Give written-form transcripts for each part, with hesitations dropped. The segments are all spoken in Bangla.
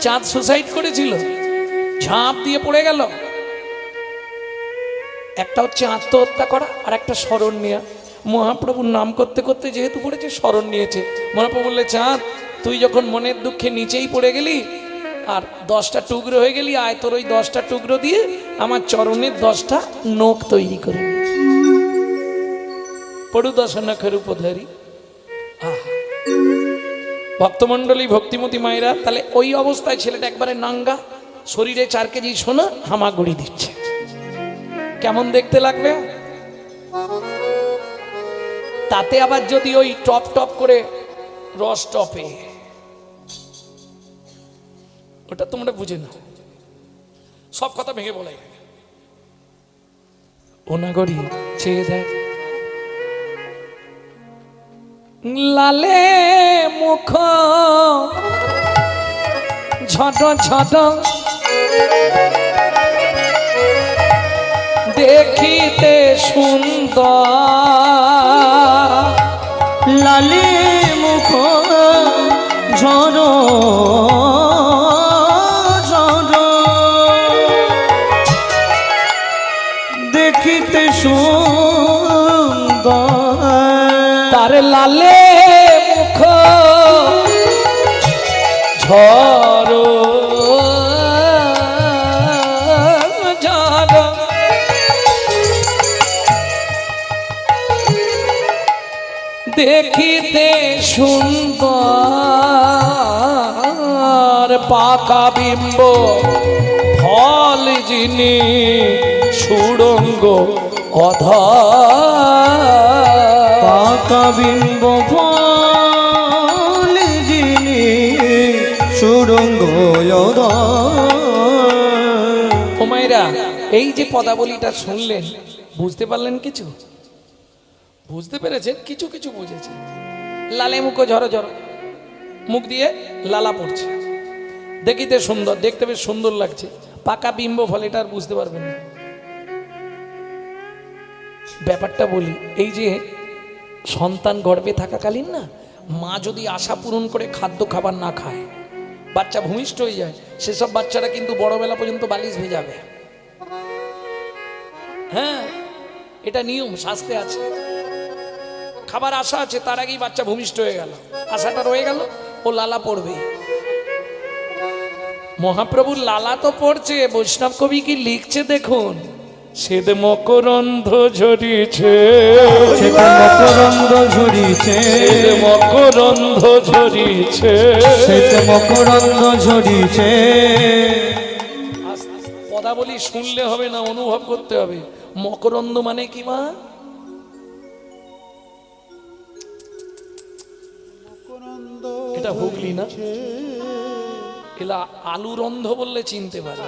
চাঁদ সুসাইড করেছিল, ঝাঁপ দিয়ে পড়ে গেল। একটা হচ্ছে আত্মহত্যা করা, আর একটা স্মরণ নেওয়া। মহাপ্রভুর নাম করতে করতে যেহেতু পড়েছে, স্মরণ নিয়েছে। মহাপ্রভু বললে, চাঁদ তুই যখন মনের দুঃখে নিচেই পড়ে গেলি আর 10টা টুকরো হয়ে গেলি, আয় তোর ওই 10টা টুকরো দিয়ে আমার চরণের 10টা নখ তৈরি করে নি। পড়ু দশনখের উপধারী। ভক্তমণ্ডলী, ভক্তিমতী মায়েরা, তাহলে ওই অবস্থায় ছেলেটা একবারে নাঙ্গা, শরীরে 4 কেজি সোনা হামাগুড়ি দিচ্ছে। কেমন দেখতে লাগবে? তাতে আবার যদি ওই টপ টপ করে রস টপে, ওটা তোমরা বুঝে না, সব কথা ভেঙে বলে। ওনাগরি চেয়ে দেয়, লালে মুখ ঝট ঝট দেখিতে সুন্দর, লালে মুখ ঝড় ঝড় দেখিতে সুন্দর, তার লালে মুখ ঝড় ঝড় দেখিতে সুন্দর, পাকা বিম্ব ফল যিনি সুড়ঙ্গ অধর, পাকা বিম্ব ফল যিনি সুড়ঙ্গ ও মায়েরা, এই যে পদাবলীটা শুনলেন, বুঝতে পারলেন? কিছু বুঝতে পেরেছেন? কিছু কিছু বুঝেছেন। লালে মুখ ঝড়ো ঝড়ো, মুখ দিয়ে লালা পড়ছে, দেখিতে সুন্দর, দেখতে বেশ সুন্দর লাগছে। পাকা বিম্ব ফল, এটা আর বুঝতে পারবেন না। ব্যাপারটা বলি, এই যে সন্তান গর্ভে থাকাকালীন না, মা যদি আশা পূরণ করে খাদ্য খাবার না খায়, বাচ্চা ভূমিষ্ঠ হয়ে যায়, সেসব বাচ্চারা কিন্তু বড়বেলা পর্যন্ত বালিশ ভেজাবে। হ্যাঁ, এটা নিয়ম, শাস্ত্রে আছে। খাবার আশা আছে, তার আগেই বাচ্চা ভূমিষ্ঠ হয়ে গেল, আশাটা রয়ে গেল, ও লালা পড়বে। মহাপ্রভুর লালা তো পড়ছে, বৈষ্ণব কবি কি লিখছে দেখুন। সেদ মকরন্ধ ঝরিছে, মকরন্দ ঝরিছে, মকরন্ধ ঝরিছে, মকরন্দ ঝরিছে। পদাবলী শুনলে হবে না, অনুভব করতে হবে। মকরন্ধ মানে কি মা? এটা হুগলি না? এলা আলুরন্ধ বললে চিনতে পারে।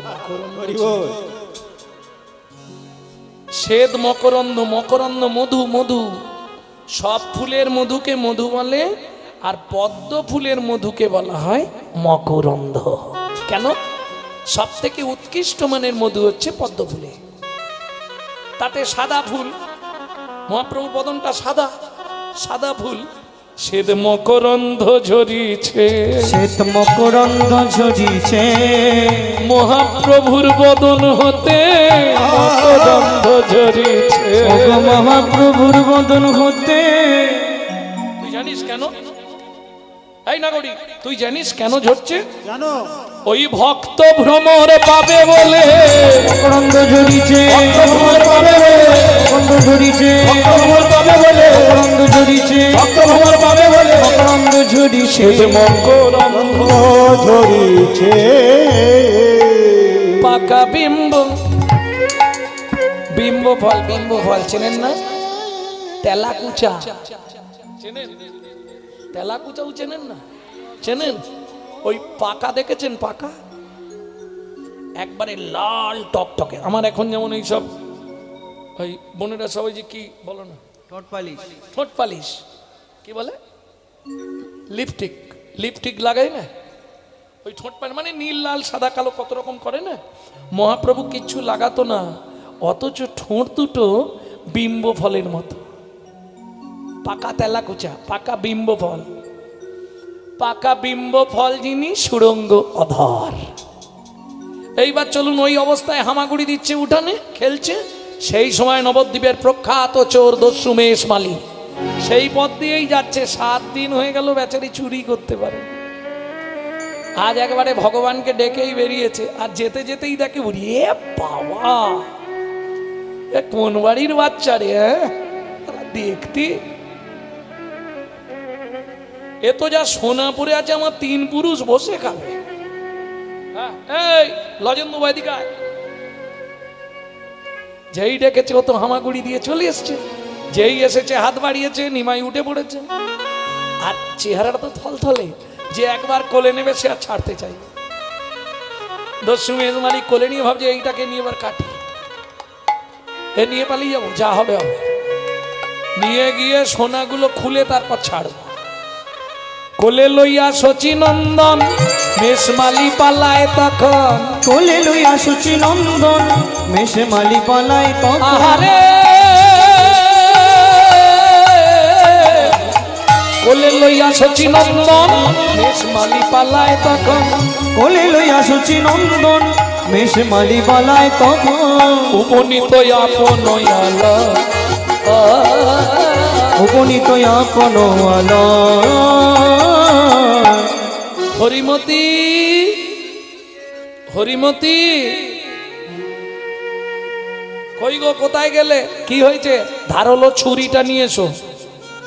শ্বেত মকরন্ধ, মকরন্ধ মধু, মধু। সব ফুলের মধুকে মধু বলে, আর পদ্ম ফুলের মধুকে বলা হয় মকরন্ধ। কেন? সব থেকে উৎকৃষ্ট মানের মধু হচ্ছে পদ্ম ফুলে, তাতে সাদা ফুল। মহাপ্রভুর বদনটা সাদা, সাদা ফুল। শ্বেত মকরন্ধ ঝরিছে, শ্বেত মকরন্দ ঝরিছে, মহাপ্রভুর বদন হতে মকরন্ধ ঝরিছে। মহাপ্রভুর বদন হতে। তুই জানিস কেন? এই নাগরিক, তুই জানিস কেন ঝরছে? জানো? ওই ভক্ত ভ্রমর পাবে বলে মকরন্দ ঝরিছে, ভ্রমর পাবে বলে, মকরন্দ ঝরিছে, ভ্রমর পাবে বলে, মকরন্দ ঝরিছে, ভ্রমর পাবে বলে, মকরন্দ ঝরিছে, মকরন্ধ ঝরিছে। পাকা বিম্ব, বিম্ব ফল, বিম্ব ফল চেনেন না? তেলাকুচা চেনেন? তেলাকুচাও চেনেন না? চেনেন? ওই পাকা দেখেছেন? পাকা একবারে লাল টকটকে। আমার এখন যেমন এই সব ওই বোনেরা সবাই যে কি বলো না, ঠোঁট পালিশ, ঠোঁট পালিশ কি বলে, লিপস্টিক, লিপস্টিক লাগাই না, ওই ঠোঁট পালিশ মানে নীল লাল সাদা কালো কত রকম করে না। মহাপ্রভু কিচ্ছু লাগাতো না, অথচ ঠোঁট দুটো বিম্ব ফলের মতো। পাকা তেলাকুচা, পাকা বিম্ব ফল। পাকা বিম্ব ফল যিনি সুরঙ্গ অধর। এইবার চলুন, ওই অবস্থায় হামাগুড়ি দিচ্ছে উঠানে, খেলছে। সেই সময় নবদ্বীপের প্রখ্যাত চোর দস্যু মেষ মালি সেই পথ দিয়েই যাচ্ছে। 7 দিন হয়ে গেল, বেচারি চুরি করতে পারে। আজ একবারে ভগবানকে ডেকেই বেরিয়েছে, আর যেতে যেতেই দেখে বুড়ি, এ বাবা, এ কোন বাড়ির বাচ্চা রে, হ্যাঁ দেখতে এ তো যা সোনা পরে আছে, আমার 3 পুরুষ বসে খাবে। হ্যাঁ, এই লজেন্দু বৈদিকায় যেই ডেকেছে ও তো হামাগুড়ি দিয়ে চলে এসছে। যেই এসেছে হাত বাড়িয়েছে, নিমাই উঠে পড়েছে। আর চেহারাটা তো থলথলে, যে একবার কোলে নেবে সে আর ছাড়তে চাই। দস্যু মেজ মালিক কোলে নিয়ে ভাবছে এইটাকে নিয়ে এবার কাটি, এ নিয়ে পালিয়ে যাবো, যা হবে হবে। নিয়ে গিয়ে সোনাগুলো খুলে তারপর ছাড়বো। কোলে লইয়া শচীনন্দন মেষমালি পালায় তখন। কোলে লইয়া সচি নন্দন মেষে মালি পালায় তখন। আহারে কোলে লইয়া শচীনন্দন মেষমালি পালায় তখন। কোলে লইয়া সচি নন্দন মেষে মালি পালায় তখন। উপনীত আপন আলো, উপনীত আপন আলো। হরিমতি হরিমতি কই গো, কোথায় গেলে? কি হয়েছে? ধারালো ছুরিটা নিয়ে এসো।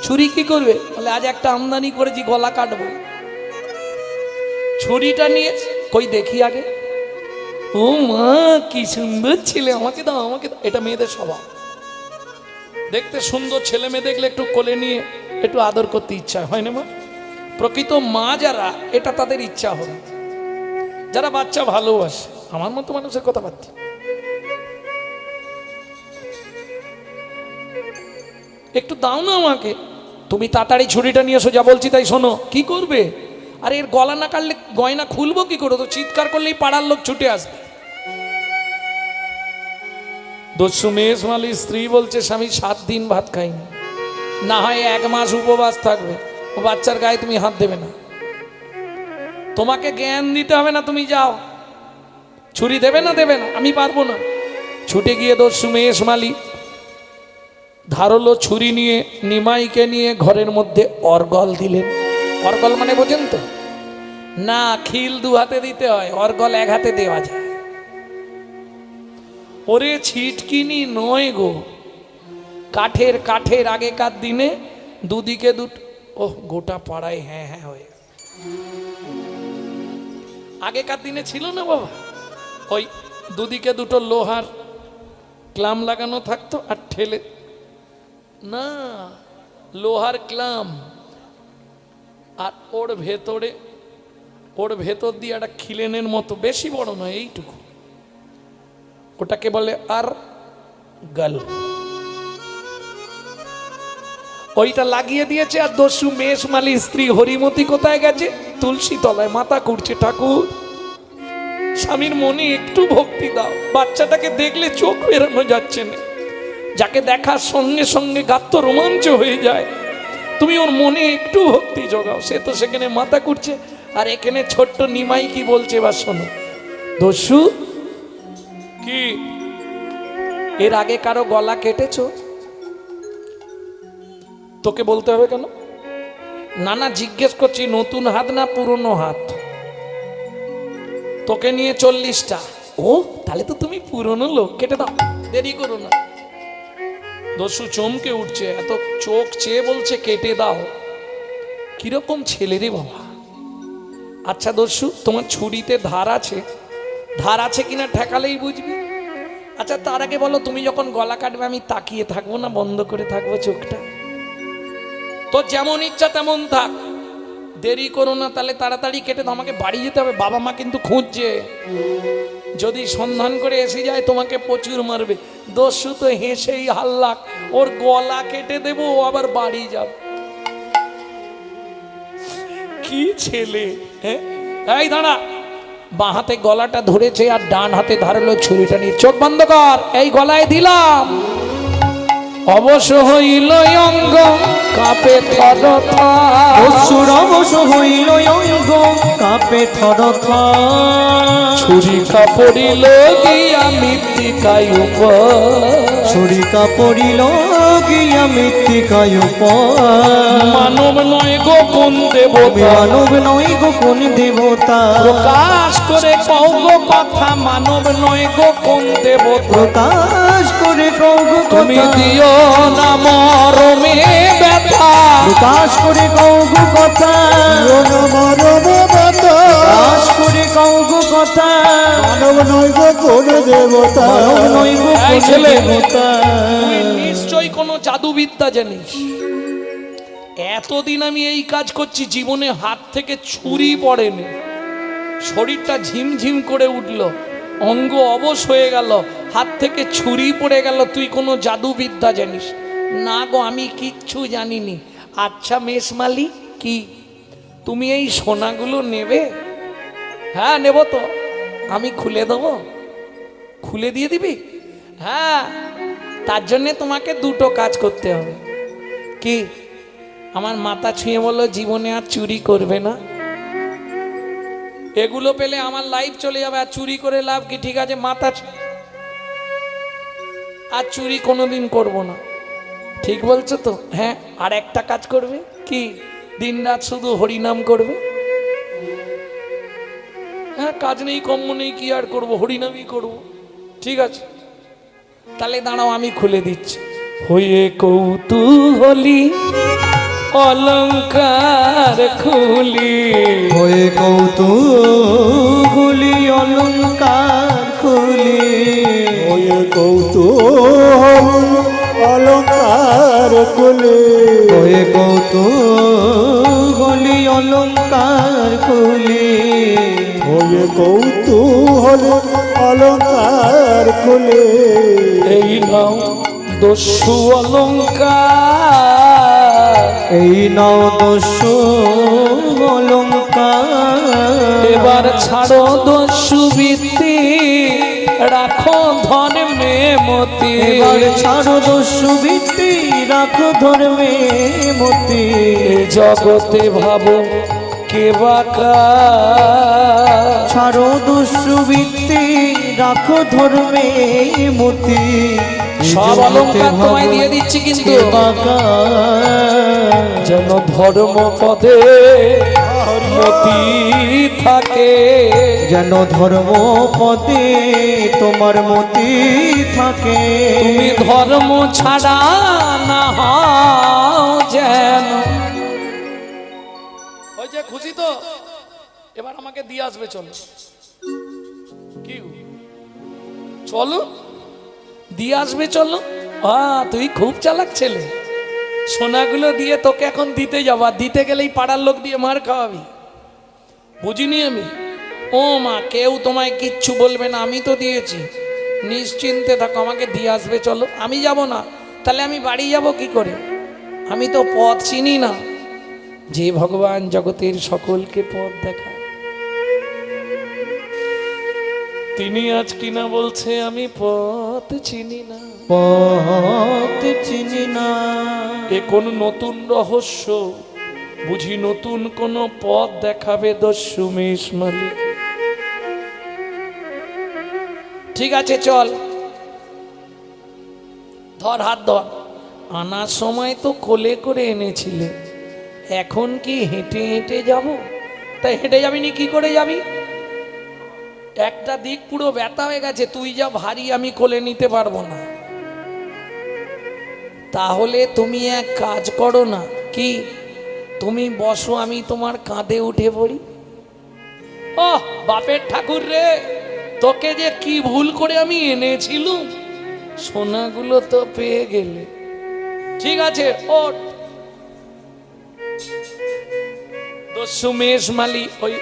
ছুরি কি করবে? বলে আজ একটা আমদানি করেছি, গলা কাটবো। ছুরিটা নিয়ে কই দেখি আগে। ও মা, কি সুন্দর ছেলে, আমাকে দাও আমাকে দাও। এটা মেয়েদের স্বভাব, দেখতে সুন্দর ছেলে মেয়ে দেখলে একটু কোলে নিয়ে একটু আদর করতে ইচ্ছা হয় না মা? প্রকৃত মা যারা, এটা তাদের ইচ্ছা হয়। যারা বাচ্চা ভালোবাসে, আমার মতো মানুষের কথা বাদ, একটু দাও না আমাকে। তুমি তাড়াতাড়ি ছুরিটা নিয়ে এসো, যা বলছি তাই শোনো। কি করবে? আর এর গলা না কাটলে গয়না খুলবো কি করে? তো চিৎকার করলেই পাড়ার লোক ছুটে আসবে। দস্যু মেষ মালির স্ত্রী বলছে, স্বামী 7 দিন ভাত খাইনি, না হয় 1 মাস উপবাস থাকবে। ও বাচ্চার গায়ে তুমি হাত দেবে না। তোমাকে জ্ঞান দিতে হবে না, তুমি যাও। ছুরি দেবে না? দেবে না, আমি পারবো না। ছুটে গিয়ে দস্যু মেষ মালি ধারালো ছুরি নিয়ে নিমাইকে নিয়ে ঘরের মধ্যে অর্গল দিলেন। অর্গল মানে বোঝেন তো? না, খিল 2 হাতে দিতে হয়, অর্গল 1 হাতে দেওয়া যায়। ওরে ছিটকিনি নয় গো, কাঠের আগেকার দিনে দুদিকে দুটো, ও গোটা পাড়ায় হ্যাঁ হ্যাঁ হয়ে, আগেকার দিনে ছিল না বাবা, ওই দুদিকে দুটো লোহার ক্লাম লাগানো থাকতো, আর ঠেলে না, লোহার ক্লাম, আর ওর ভেতর দিয়ে একটা খিলেনের মতো, বেশি বড় নয়, এইটুকু, ওটাকে বলে আর গাল। ওইটা লাগিয়ে দিয়েছে। আর দস্যু মেষ মালির স্ত্রী হরিমতি কোথায় গেছে? তুলসী তলায় মাথা কুড়ছে, ঠাকুর স্বামীর মনে একটু ভক্তি দাও। বাচ্চাটাকে দেখলে চোখ বেরোনো যাচ্ছে না, যাকে দেখার সঙ্গে সঙ্গে গাত্র রোমাঞ্চ হয়ে যায়, তুমি ওর মনে একটু ভক্তি জোগাও। সে তো সেখানে মাথা কুড়ছে। আর এখানে ছোট্ট নিমাই কি বলছে বা শোনো। দস্যু, কি এর আগে কারো গলা কেটেছো? তোকে বলতে হবে কেন? না না, জিজ্ঞেস করছি, নতুন হাত না পুরনো হাত? তোকে নিয়ে 40টা। ও, তাহলে তো তুমি পুরনো লোক, কেটে দাও, দেরি করো না। দস্যু চমকে উঠছে, এত চোখ চেয়ে বলছে কেটে দাও। কিরকম ছেলে রে বাবা। আচ্ছা দস্যু, তোমার ছুরিতে ধার আছে কিনা ঠেকালেই বুঝবি। আচ্ছা তার আগে বলো, তুমি যখন গলা কাটবে আমি তাকিয়ে থাকবো না, বন্ধ করে থাকবো চোখটা? তো যেমন ইচ্ছা তেমন থাক, দেরি করো না, তাহলে তাড়াতাড়ি কেটে দাও, আমাকে বাড়ি যেতে হবে, বাবা মা কিন্তু খুঁজছে, যদি সন্ধান করে এসে যায় তোমাকে প্রচুর মারবে। দস্যু তো হেসেই হাল্লাক, ওর গলা কেটে দেবো, ও আবার বাড়ি যাবে। কি ছেলে, হ্যাঁ? এই দাঁড়া, বাঁ হাতে গলাটা ধরেছে আর ডান হাতে ধারালো ছুরিটা নিয়ে, চোখ বন্ধ কর, এই গলায় দিলাম। অবশ হইল অঙ্গ কাপে থর অসুর অবশ হইল অঙ্গ কাপে থর ছুরি কাপড়িল গিয়া মৃত্তিকায় ছুরিকা পড়িল গিয়া মৃত্তিকায় মানব নয় গো কোন দেবতা মানব নয় গো কোন দেবতা প্রকাশ করে কও গো কথা মানব নয় গো কোন দেবতা প্রকাশ করে কও গো তুমি কথা দিও না মরমে ব্যথা প্রকাশ করে কও গো কথা প্রকাশ করে কও গো কথা মানব নয় গো কোন দেবতা মানব নয় গো এই কোন ছেলে। দেবতা তুই নিশ্চয়ই কোনো জাদুবিদ্যা জানিস এতদিন আমি এই কাজ করছি জীবনে হাত থেকে ছুরি পড়েনি শরীরটা ঝিমঝিম করে উঠল অঙ্গ অবশ হয়ে গেল হাত থেকে ছুরি পড়ে গেল তুই কোনো জাদুবিদ্যা জানিস না গো আমি কিচ্ছু জানিনি আচ্ছা মেশমালি কি তুমি এই সোনাগুলো নেবে হ্যাঁ নেব তো আমি খুলে দেবো খুলে দিয়ে দিবি হ্যাঁ তার জন্যে তোমাকে দুটো কাজ করতে হবে কি আমার মাথা ছুঁয়ে বললো জীবনে আর চুরি করবে না এগুলো পেলে আমার লাইফ চলে যাবে আর চুরি করে লাভ কি ঠিক আছে মাথা আর চুরি কোনোদিন করব না ঠিক বলছো তো হ্যাঁ আর একটা কাজ করবে কি দিনরাত শুধু হরিনাম করবে হ্যাঁ কাজ নেই কম্ম নেই কি আর করব হরিনামই করব ঠিক আছে তাহলে দাঁড়াও আমি খুলে দিচ্ছি হয়ে কৌতূহলী অলঙ্কার খুলি হয়ে কৌতূহলী অলঙ্কার খুলি ওয়ে কৌতূহল অলঙ্কার কুলে হয়ে কৌতূহলী অলঙ্কার খুলি ওয়ে কৌতূহল অলঙ্কার কুলে এই নাও দস্যু অলঙ্কার এই নাও দস্যু অলঙ্কার এবার ছাড়ো দস্যু বৃত্তি রাখো ধর্মে মতি এবার ছাড়ো দস্যু বৃত্তি রাখো ধর্মে মতি এ জগতে ভাবো কে বাকা ছাড়ো দস্যু বৃত্তি রাখো ধর্মে মতি সব অলঙ্কার তোমায় দিয়ে দিচ্ছি কিন্তু কে বাঁকা যেন ধর্ম পদে মতি থাকে যেন ধর্ম পদে তোমার মতি থাকে তুমি ধর্ম ছাড়া না হও যেন ওই যে খুশি তো এবার আমাকে দিয়ে আসবে চলো কি চলো দিয়ে আসবে চলো তুই খুব চালাক ছেলে সোনাগুলো দিয়ে তোকে এখন দিতে যাবো আর দিতে গেলেই পাড়ার লোক দিয়ে মার খাওয়াবি বুঝিনি আমি ও মা কেউ তোমায় কিচ্ছু বলবে না আমি তো দিয়েছি নিশ্চিন্তে থাকো আমাকে দিয়ে আসবে চলো আমি যাব না তাহলে আমি বাড়ি যাব কি করে আমি তো পথ চিনি না যে ভগবান জগতের সকলকে পথ দেখা তিনি আজ কিনা বলছে আমি পথ চিনি না পথ চিনি না এ কোন নতুন রহস্য বুঝি নতুন কোন পথ দেখাবে দস্যু মেষ মালিক ঠিক আছে চল ধর হাত ধর আনার সময় তো কোলে করে এনেছিলে এখন কি হেঁটে হেঁটে যাব তাই হেঁটে যাবি নি কি করে যাবি একটা দিক পুরো ব্যথা হয়ে গেছে তুই যা ভারী আমি কোলে নিতে পারবো না তাহলে তুমি এক কাজ করো না কি তুমি বসো আমি তোমার কাঁধে উঠে পড়ি ওহ বাপের ঠাকুর রে তোকে যে কি ভুল করে আমি এনেছিলুম সোনাগুলো তো পেয়ে গেলে ঠিক আছে ওঠ দস্যু মেষ মালি ওই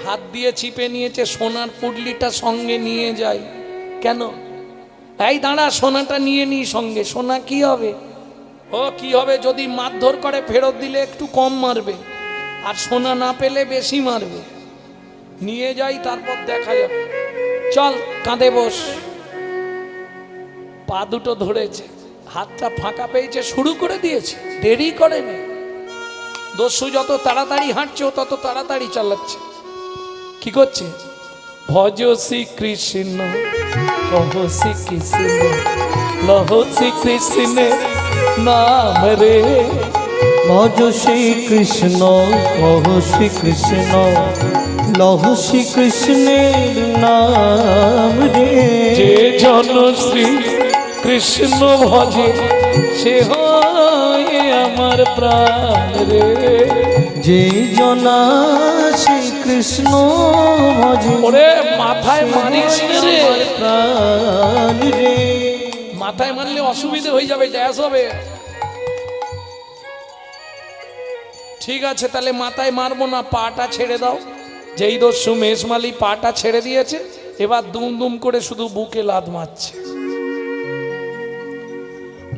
হাত দিয়ে চিপে নিয়েছে সোনার পুডলিটা সঙ্গে নিয়ে যাই কেন এই দাঁড়া সোনাটা নিয়ে নি সঙ্গে সোনা কি হবে ও কি হবে যদি মারধর করে ফেরত দিলে একটু কম মারবে আর সোনা না পেলে বেশি মারবে নিয়ে যাই তারপর দেখা যাবে চল কাঁধে বস পা দুটো ধরেছে হাতটা ফাঁকা পেয়েছে, শুরু করে দিয়েছে, দেরি করেনি। দস্যু যত তাড়াতাড়ি হাঁটছে ও তত তাড়াতাড়ি চালাচ্ছে। কি করছে? ভজ শ্রী কৃষ্ণ কহ শ্রী কৃষ্ণ লহ শ্রী কৃষ্ণ নাম রে। ভজ শ্রী কৃষ্ণ কহ শ্রী কৃষ্ণ লহ শ্রী কৃষ্ণের নাম রে। যে জন শ্রী কৃষ্ণ ভজে সে হয় আমার প্রাণ রে। যে জনা শ্রী কৃষ্ণ ভজে ওরে মাথায় মারিস না রে, প্রাণ রে। মাথায় মারলে অসুবিধা হয়ে যাবে, গ্যাস হবে। ঠিক আছে, তাহলে মাথায় মারবো না, পাটা ছেড়ে দাও। যেই দস্যু মেষমালি পাটা ছেড়ে দিয়েছে, এবার দুম দুম করে শুধু বুকে লাদ মারছে।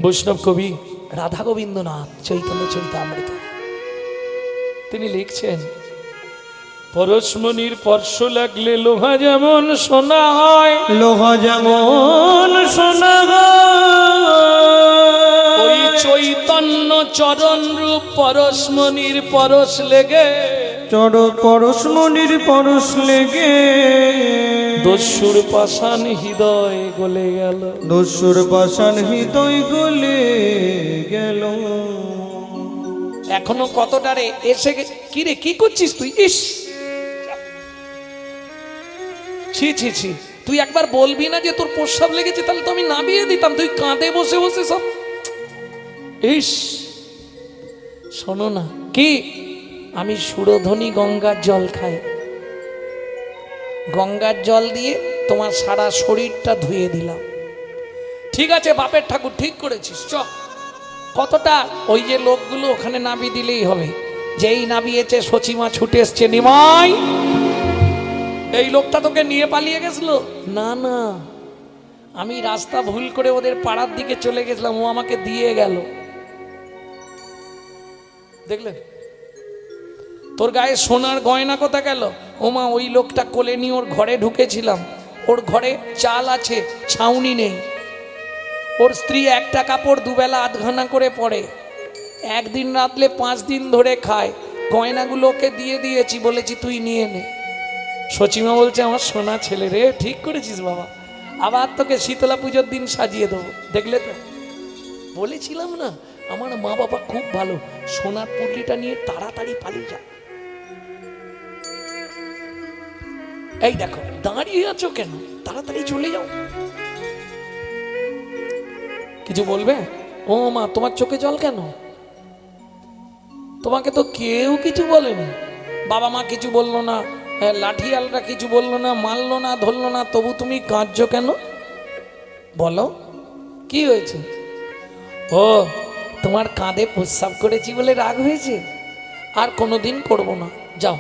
বৈষ্ণব কবি রাধা গোবিন্দনাথ চৈতন্য চরিতামৃত তিনি লিখছেন, পরশমণির স্পর্শ লাগলে লোহা যেমন সোনা হয়, লোহা যেমন সোনা ওই চৈতন্য চরণ রূপ পরশমণির পরশ লেগে চর পরশমণির পরশ লেগে দস্যুর পাষাণ হৃদয় গলে গেল। দস্যুর পাষাণ হৃদয় গলে গেল। এখনো কতটারে এসে কি রে, কি করছিস তুই? ইস, ছি ছি ছি, তুই একবার বলবি না যে তোর প্রস্রাব লেগেছে, তাহলে তো আমি নামিয়ে দিতাম। তুই কাঁধে বসে বসে সব। ইস, শোনো না, কি আমি সুরধ্বনি গঙ্গার জল খাই, গঙ্গার জল দিয়ে তোমার সারা শরীরটা ধুয়ে দিলাম। ঠিক আছে বাপের ঠাকুর, ঠিক করেছিস, চ। কতটা ওই যে লোকগুলো ওখানে নাবি দিলেই হবে। যেই নাবিয়েছে সচিমা ছুটে এসছে, নিমাই এই লোকটা তোকে নিয়ে পালিয়ে গেছিল। না না, আমি রাস্তা ভুল করে ওদের পাড়ার দিকে চলে গেছিলাম, ও আমাকে দিয়ে গেল। দেখলে তোর গায়ে সোনার গয়না কোথা গেল? ওমা, ওই লোকটা কোলে নিয়ে ওর ঘরে ঢুকেছিলাম, ওর ঘরে চাল আছে, ছাউনি নেই। ওর স্ত্রী একটা কাপড় দুবেলা আধখানা করে পরে, একদিন রাতলে 5 দিন ধরে খায়। গয়নাগুলো ওকে দিয়ে দিয়েছি, বলেছি তুই নিয়ে নে। সচিমা বলছে, আমার সোনা ছেলে রে, ঠিক করেছিস বাবা, আবার তোকে শীতলা পুজোর দিন সাজিয়ে দেবো। দেখলে তো, বলেছিলাম না আমার মা বাবা খুব ভালো, সোনার পুটলিটা নিয়ে তাড়াতাড়ি পালিয়ে যা। এই দেখো, দাঁড়িয়ে আছো কেন? তাড়াতাড়ি চলে যাও। কিছু বলবে? ও মা, তোমার চোখে জল কেন? তোমাকে তো কেউ কিছু বলেনি, বাবা মা কিছু বললো না, লাঠিয়ালরা কিছু বললো না, মারলো না, ধরলো না, তবু তুমি কাঁদছো কেন? বলো কি হয়েছে? ও, তোমার কাঁধে প্রস্রাব করেছি বলে রাগ হয়েছে? আর কোনোদিন করবো না, যাও।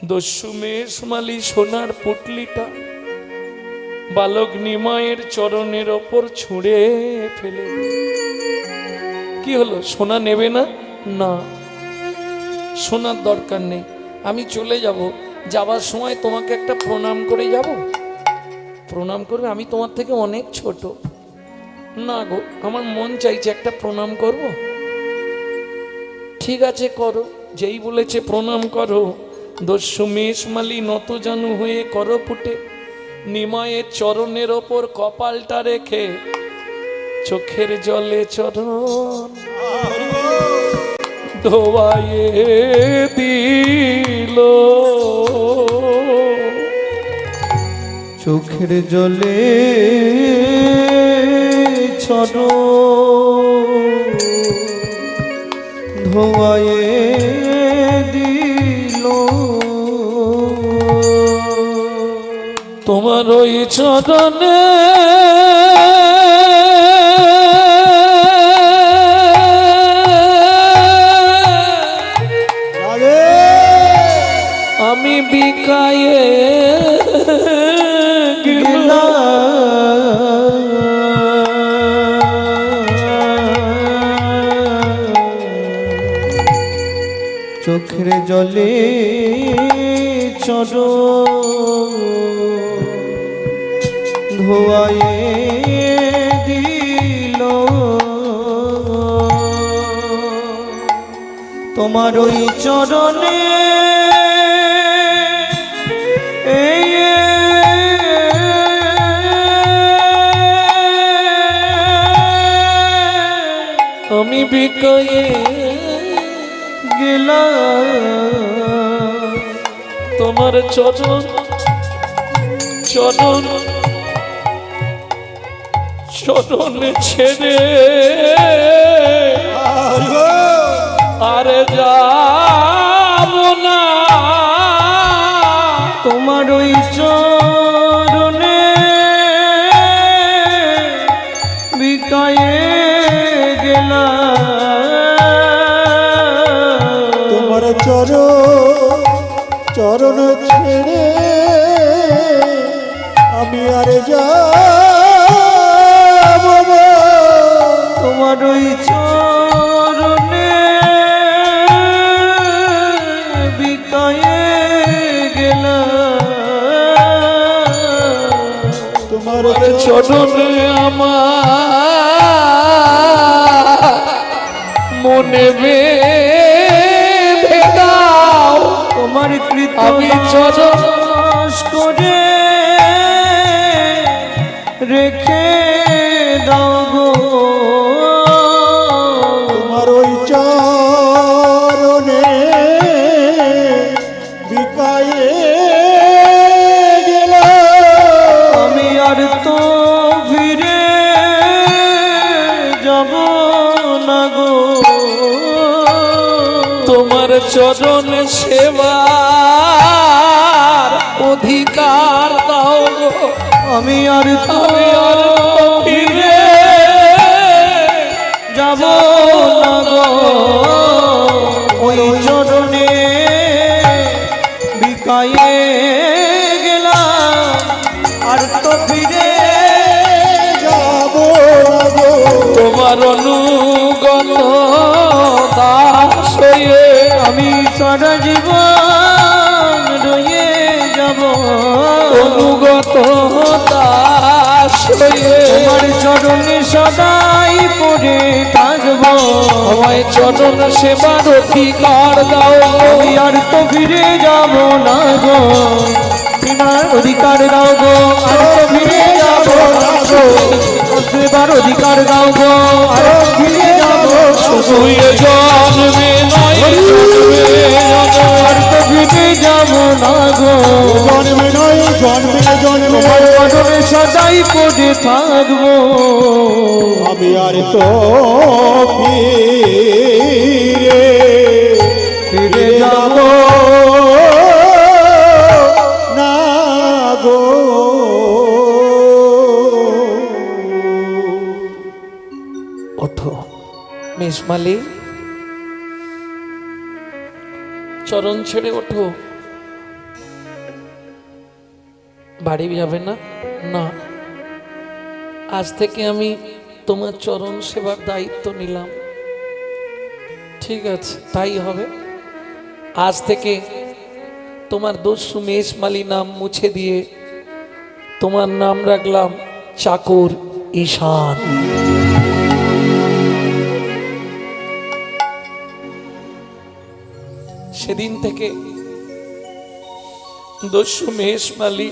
দস্যু মেষমালি সোনার পুটলিটা বালক নিমায়ের চরণের ওপর ছুঁড়ে ফেলে। কি হলো, সোনা নেবে না? না, সোনার দরকার নেই, আমি চলে যাব। যাবার সময় তোমাকে একটা প্রণাম করে যাব। প্রণাম করবে? আমি তোমার থেকে অনেক ছোট। না গো, আমার মন চাইছে একটা প্রণাম করব। ঠিক আছে করো, যেই বলেছে প্রণাম করো। দস্যু মেষমালি নত জানু হয়ে করো ফুটে নিমায়ের চরণের ওপর কপালটা রেখে চোখের জলে চরণ ধোয়ায়ে দিল। চোখের জলে চরণ ধোয়ায়ে দিল। তোমার ওই চরণে আমি বিকায়ে চোখের জলে চরণ ধোয়ায়ে দিল তোমার ওই চরণে এই আমি বিকয়ে গেলাম তোমার চরণ চরণ চরণ ছেড়ে আরে যাব না তোমার ওই চরণে বিকায়ে গেলাম তোমার চরণ ছেড়ে আমি আর যাব না। তোমার ওই চরণে বিকায়ে গেলাম তোমার চরণে আমার মনে বেঁধে দাও তোমার কৃত আমি চরণ করে রেখে দাও গো তোমার ওই চরণে বিকায়ে গেলাম আমি আর তো ফিরে যাব না গো তোমার চরণ সেবার অধিকার দাও গো আমি আর তো ফিরে যাব না গো ওই চরণে বিকায়ে গেলাম আর তো ফিরে যাব না গো তোমার অনুগত দাস হয়ে আমি সারা জীবন রয়ে যাব অনুগত দাস হয়ে তোমার চরণে সদাই পড়ে থাকবো আমায় চরণ সেবার অধিকার দাও আমি আর তো ফিরে যাব না গো তোমার অধিকার দাও গো আর তো ফিরে যাব না গো সেবার অধিকার দাও গো আর তো ফিরে যাব শুধু এ জন্মে নয় জন্মে আর তো ফিরে যাব না গো জন্মে নয় জন্মে জন্মে তোমার চরণে সদাই পড়ে থাকবো আমি আর তো ফিরে ফিরে যাব না গো ওঠো মেষমালি চরণ ছেড়ে ওঠো বাড়ি যাবে না না আজ থেকে আমি তোমার চরণ সেবার দায়িত্ব নিলাম ঠিক আছে তাই হবে আজ থেকে তোমার দস্যু মেষমালি নাম মুছে দিয়ে তোমার নাম রাখলাম চাকর ঈশান সেদিন থেকে দস্যু মেষমালি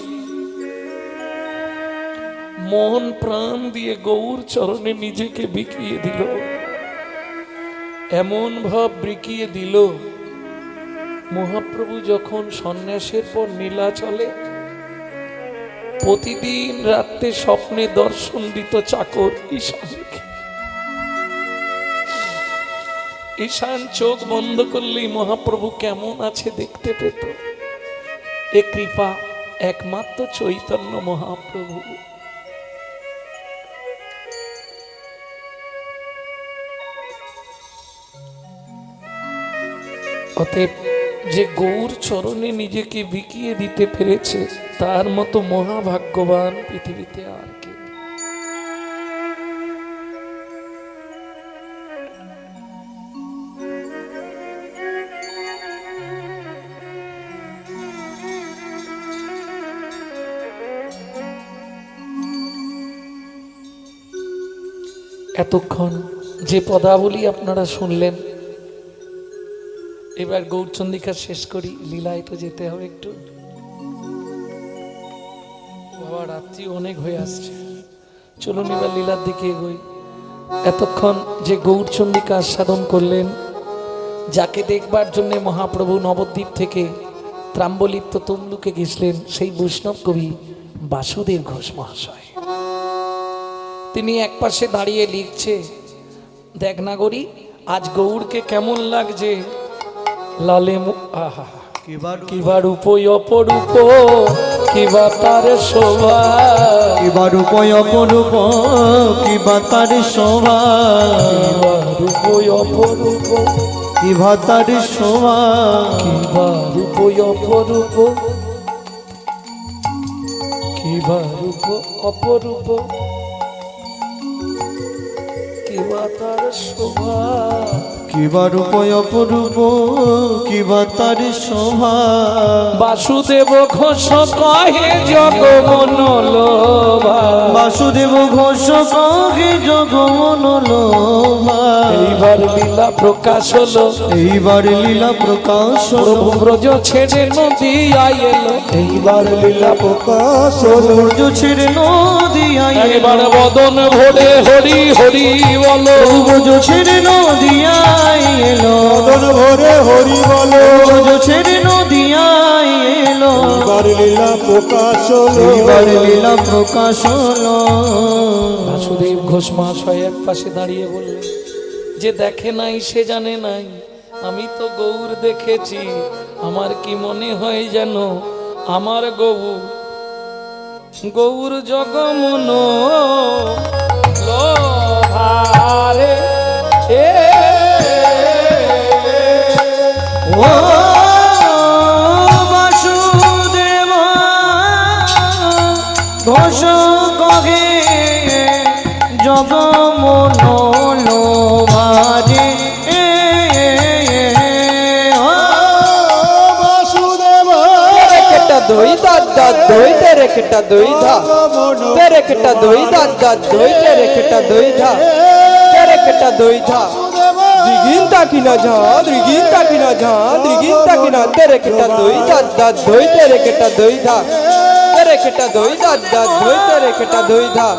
মন প্রাণ দিয়ে গৌর চরণে নিজেকে বিকিয়ে দিল এমন ভাব বিকিয়ে দিল মহাপ্রভু যখন সন্ন্যাসের পর নীলাচলে প্রতিদিন রাত্রে স্বপ্নে দর্শন দিত চাকর ঈশানকে ঈশান চোখ বন্ধ করলেই মহাপ্রভু কেমন আছে দেখতে পেত এ কৃপা একমাত্র চৈতন্য মহাপ্রভু অতএব যে গৌর চরণে নিজেকে বিকিয়ে দিতে পেরেছে তার মতো মহাভাগ্যবান পৃথিবীতে আর কে এতক্ষণ যে পদাবলী আপনারা শুনলেন, এবার গৌরচন্দ্রিকা শেষ করি। লীলায় তো যেতে হবে একটু, বাবা রাত্রি অনেক হয়ে আসছে, চলুন এবার লীলার দিকে এগোই। এতক্ষণ যে গৌরচন্দ্রিকা আস্বাদন করলেন, যাকে দেখবার জন্য মহাপ্রভু নবদ্বীপ থেকে ত্রাম্বলিপ্ত তমলুকে গেছিলেন, সেই বৈষ্ণব কবি বাসুদেব ঘোষ মহাশয়, তিনি একপাশে দাঁড়িয়ে লিখছে, দেখ নাগরী আজ গৌরকে কেমন লাগছে, লালে আহা কিবা রূপ অপরূপ, কিবা তার শোভা, কিবা রূপ অপরূপ, কিবা তার শোভা, রূপ অপরূপ, কিবা তার শোভা, কিবা রূপ অপরূপ, কিবা রূপ অপরূপ, কিবা তার শোভা, কিবা রূপ অপরূপ, কিবা তার শোভা। বাসুদেব ঘোষ কহে জগমনোলোভা, বাসুদেব ঘোষ কহে জগমনোলোভা। এইবার লীলা প্রকাশ হলো, এইবার লীলা প্রকাশ হলো, প্রভু ব্রজ ছেড়ে নদী আইলো, এইবার লীলা প্রকাশ হলো, সূর্য ছেড়ে নদিয়ায় একবার বদন ভরে হরি হরি বলো, সূর্য ছেড়ে নদিয়ায় এলো, মদন ভরে হরি বলো, সূর্য ছেড়ে নদিয়ায় এলো। এইবার লীলা প্রকাশ হলো, এইবার লীলা প্রকাশ হলো। বাসুদেব ঘোষ মহাশয় এক পাশে দাঁড়িয়ে বললেন, যে দেখে নাই সে জানে নাই, আমি তো গৌর দেখেছি, আমার কি মনে হয় যেন আমার গৌর, গৌর জগমন লোভারে এ ও বাসুদেব ঘোষ কহে জগমনোলোভারে। বাসুদেব কেটা দই দাদা দই তেরে কেটা দই ধা, তেরে কেটা দই দাদা দই তেরে কেটা দই ধা, তেরে কেটা দই ধা, দিগিনতা কিনা ঝা, দিগিনতা কিনা ঝা, দিগিনতা কিনা, তেরে কেটা দই দাদা দই তেরে কেটা দই ধা, তেরে কেটা দই দাদা দই তেরে কেটা দই ধা,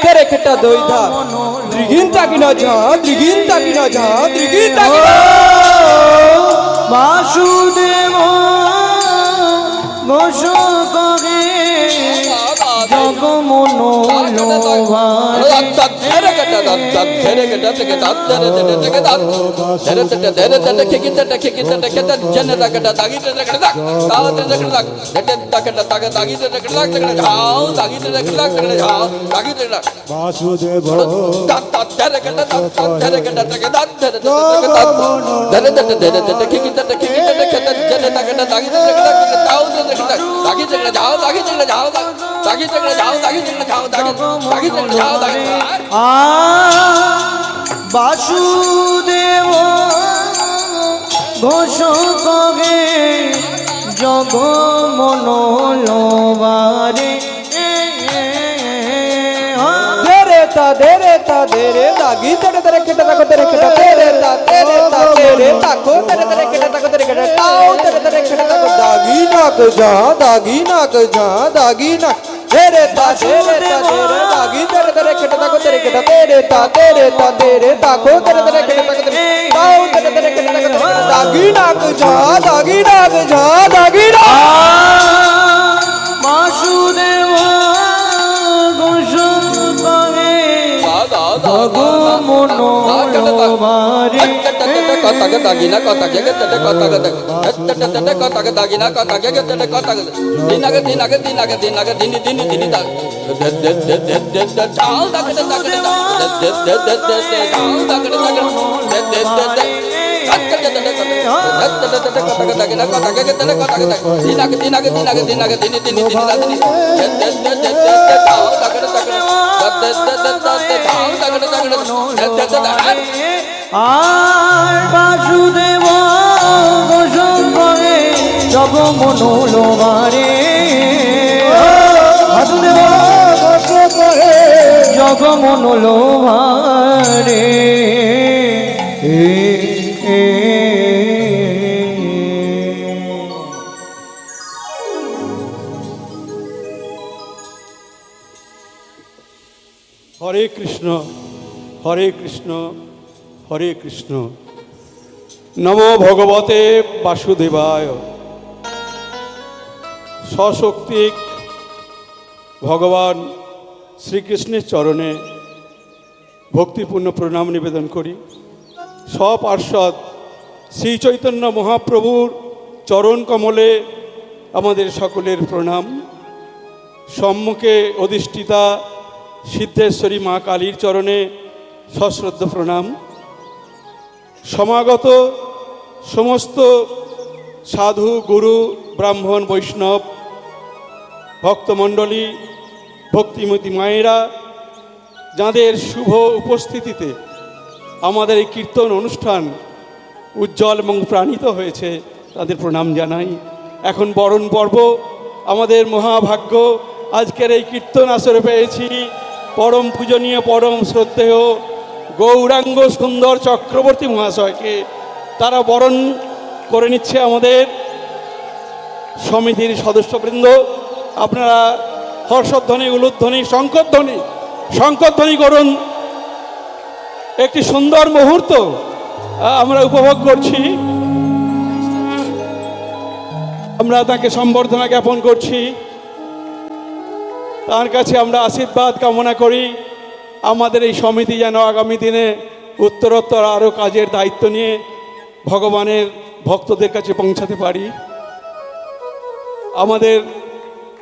তেরে কেটা দই ধা, দিগিনতা কিনা ঝা, দিগিনতা কিনা ঝা, দিগিনতা কিনা। বাসুদেব ঘোষ কহে জগমনোলোভারে। বাসুদেব বাসুদেব ঘোষ কহে জগমনোলোভারে। দেরে দাগি তেরে তেরে কেটা তাকো তেরে কেটা তেরে তাকো তেরে তেরে কেটা তাকো তেরে কেটা তাও তেরে তেরে কেটা তাকো দাগি নাক যা, দাগি নাক যা, দাগি নাক তেরে দাগি তেরে তেরে কেটা তাকো তেরে কেটা তেরে তাকো তেরে তেরে কেটা তাকো তেরে তাও তেরে তেরে কেটা তাকো তেরে কেটা দাগি নাক যা, দাগি নাক যা, দাগি নাক। বাসুদেব ঘোষ কহে জগমনোলোভারে। আর বাসুদেব ঘোষ কহে জগমনোলোভারে। বাসুদেব ঘোষ করে জগমন লোভারে হরে কৃষ্ণ, হরে কৃষ্ণ, হরে কৃষ্ণ। নমো ভগবতে বাসুদেবায়। সশক্তিক ভগবান শ্রীকৃষ্ণের চরণে ভক্তিপূর্ণ প্রণাম নিবেদন করি। সপার্ষদ শ্রী চৈতন্য মহাপ্রভুর চরণ কমলে আমাদের সকলের প্রণাম। সম্মুখে অধিষ্ঠিতা সিদ্ধেশ্বরী মা কালীর চরণে সশ্রদ্ধ প্রণাম। সমাগত সমস্ত সাধু, গুরু, ব্রাহ্মণ, বৈষ্ণব, ভক্তমণ্ডলী, ভক্তিমতী মায়েরা, যাদের শুভ উপস্থিতিতে আমাদের এই কীর্তন অনুষ্ঠান উজ্জ্বল এবং প্রাণিত হয়েছে, তাদের প্রণাম জানাই। এখন বরণ পর্ব, আমাদের মহাভাগ্য। আজকের এই কীর্তন আসরে পেয়েছি পরম পূজনীয়, পরম শ্রদ্ধেয় গৌরাঙ্গ সুন্দর চক্রবর্তী মহাশয়কে। তারা বরণ করে নিচ্ছে আমাদের সমিতির সদস্যবৃন্দ। আপনারা হর্ষধ্বনি, উলুধ্বনি, শঙ্করধ্বনি করুন। একটি সুন্দর মুহূর্ত আমরা উপভোগ করছি। আমরা তাকে সম্বর্ধনা জ্ঞাপন করছি। তার কাছে আমরা আশীর্বাদ কামনা করি আমাদের এই সমিতি যেন আগামী দিনে উত্তরোত্তর আরও কাজের দায়িত্ব নিয়ে ভগবানের ভক্তদের কাছে পৌঁছাতে পারি। আমাদের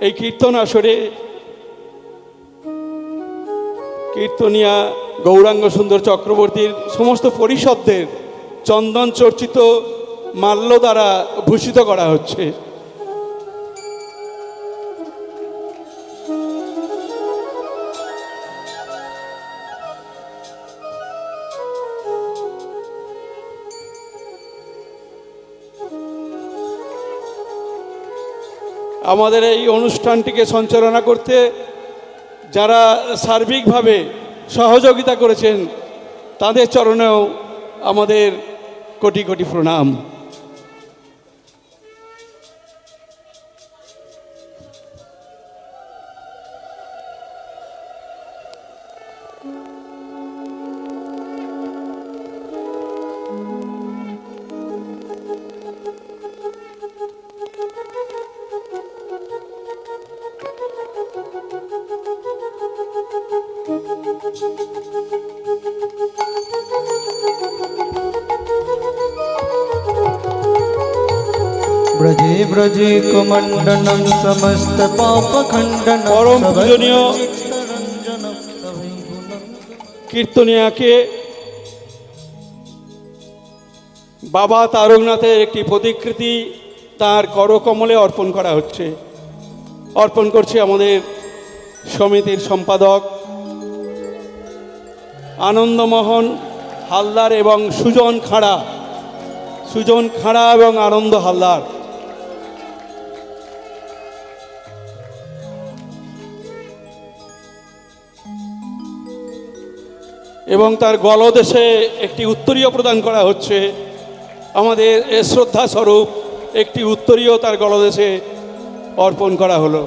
এই কীর্তন আসরে কীর্তনিয়া গৌরাঙ্গ সুন্দর চক্রবর্তীর সমস্ত পরিষদদের চন্দন চর্চিত মাল্য দ্বারা ভূষিত করা হচ্ছে। আমাদের এই অনুষ্ঠানটিকে সঞ্চালনা করতে যারা সার্বিকভাবে সহযোগিতা করেছেন, তাদের চরণেও আমাদের কোটি কোটি প্রণাম। ব্রজে ব্রজে কুমণ্ডনম সমস্ত পাপ খণ্ডনম পরম পূজনীয় কীর্তনিয়াকে বাবা তারকনাথের একটি প্রতিকৃতি তার করকমলে অর্পণ করা হচ্ছে। অর্পণ করছে আমাদের সমিতির সম্পাদক আনন্দমোহন হালদার এবং সুজন খাঁড়া এবং আনন্দ হালদার। এবং তার গলদেশে একটি উত্তরীয় প্রদান করা হচ্ছে। আমাদের শ্রদ্ধা স্বরূপ একটি উত্তরীয় তার গলদেশে অর্পণ করা হলো।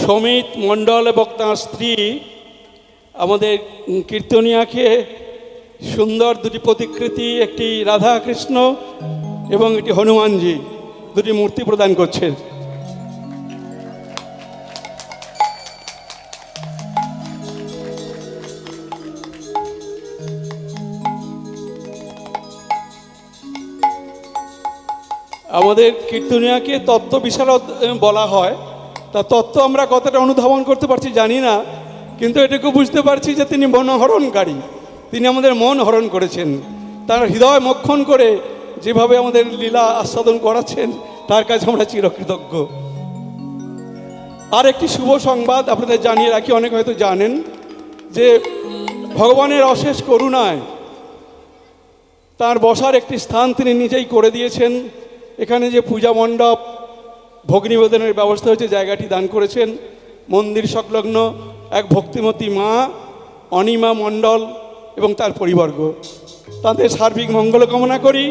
সমিত মণ্ডল এবং তাঁর স্ত্রী আমাদের কীর্তনিয়াকে সুন্দর দুটি প্রতিকৃতি, একটি রাধা কৃষ্ণ এবং একটি হনুমানজি, দুটি মূর্তি প্রদান করছেন। আমাদের কীর্তনিয়াকে তত্ত্ব বিশারদ বলা হয়। তা তত্ত্ব আমরা কতটা অনুধাবন করতে পারছি জানি না, কিন্তু এটুকু বুঝতে পারছি যে তিনি মনহরণকারী। তিনি আমাদের মন হরণ করেছেন। তার হৃদয় মক্ষণ করে যেভাবে আমাদের লীলা আস্বাদন করাচ্ছেন, তার কাছে আমরা চিরকৃতজ্ঞ। আর একটি শুভ সংবাদ আপনাদের জানিয়ে রাখি, অনেক হয়তো জানেন যে ভগবানের অশেষ করুণায় তার বসার একটি স্থান তিনি নিজেই করে দিয়েছেন। এখানে যে পূজা মণ্ডপ, ভোগ নিবেদনের ব্যবস্থা হয়েছে, জায়গাটি দান করেছেন মন্দির সংলগ্ন এক ভক্তিমতী মা অনিমা মণ্ডল এবং তার পরিবর্গ। তাদের সার্বিক মঙ্গল কামনা করি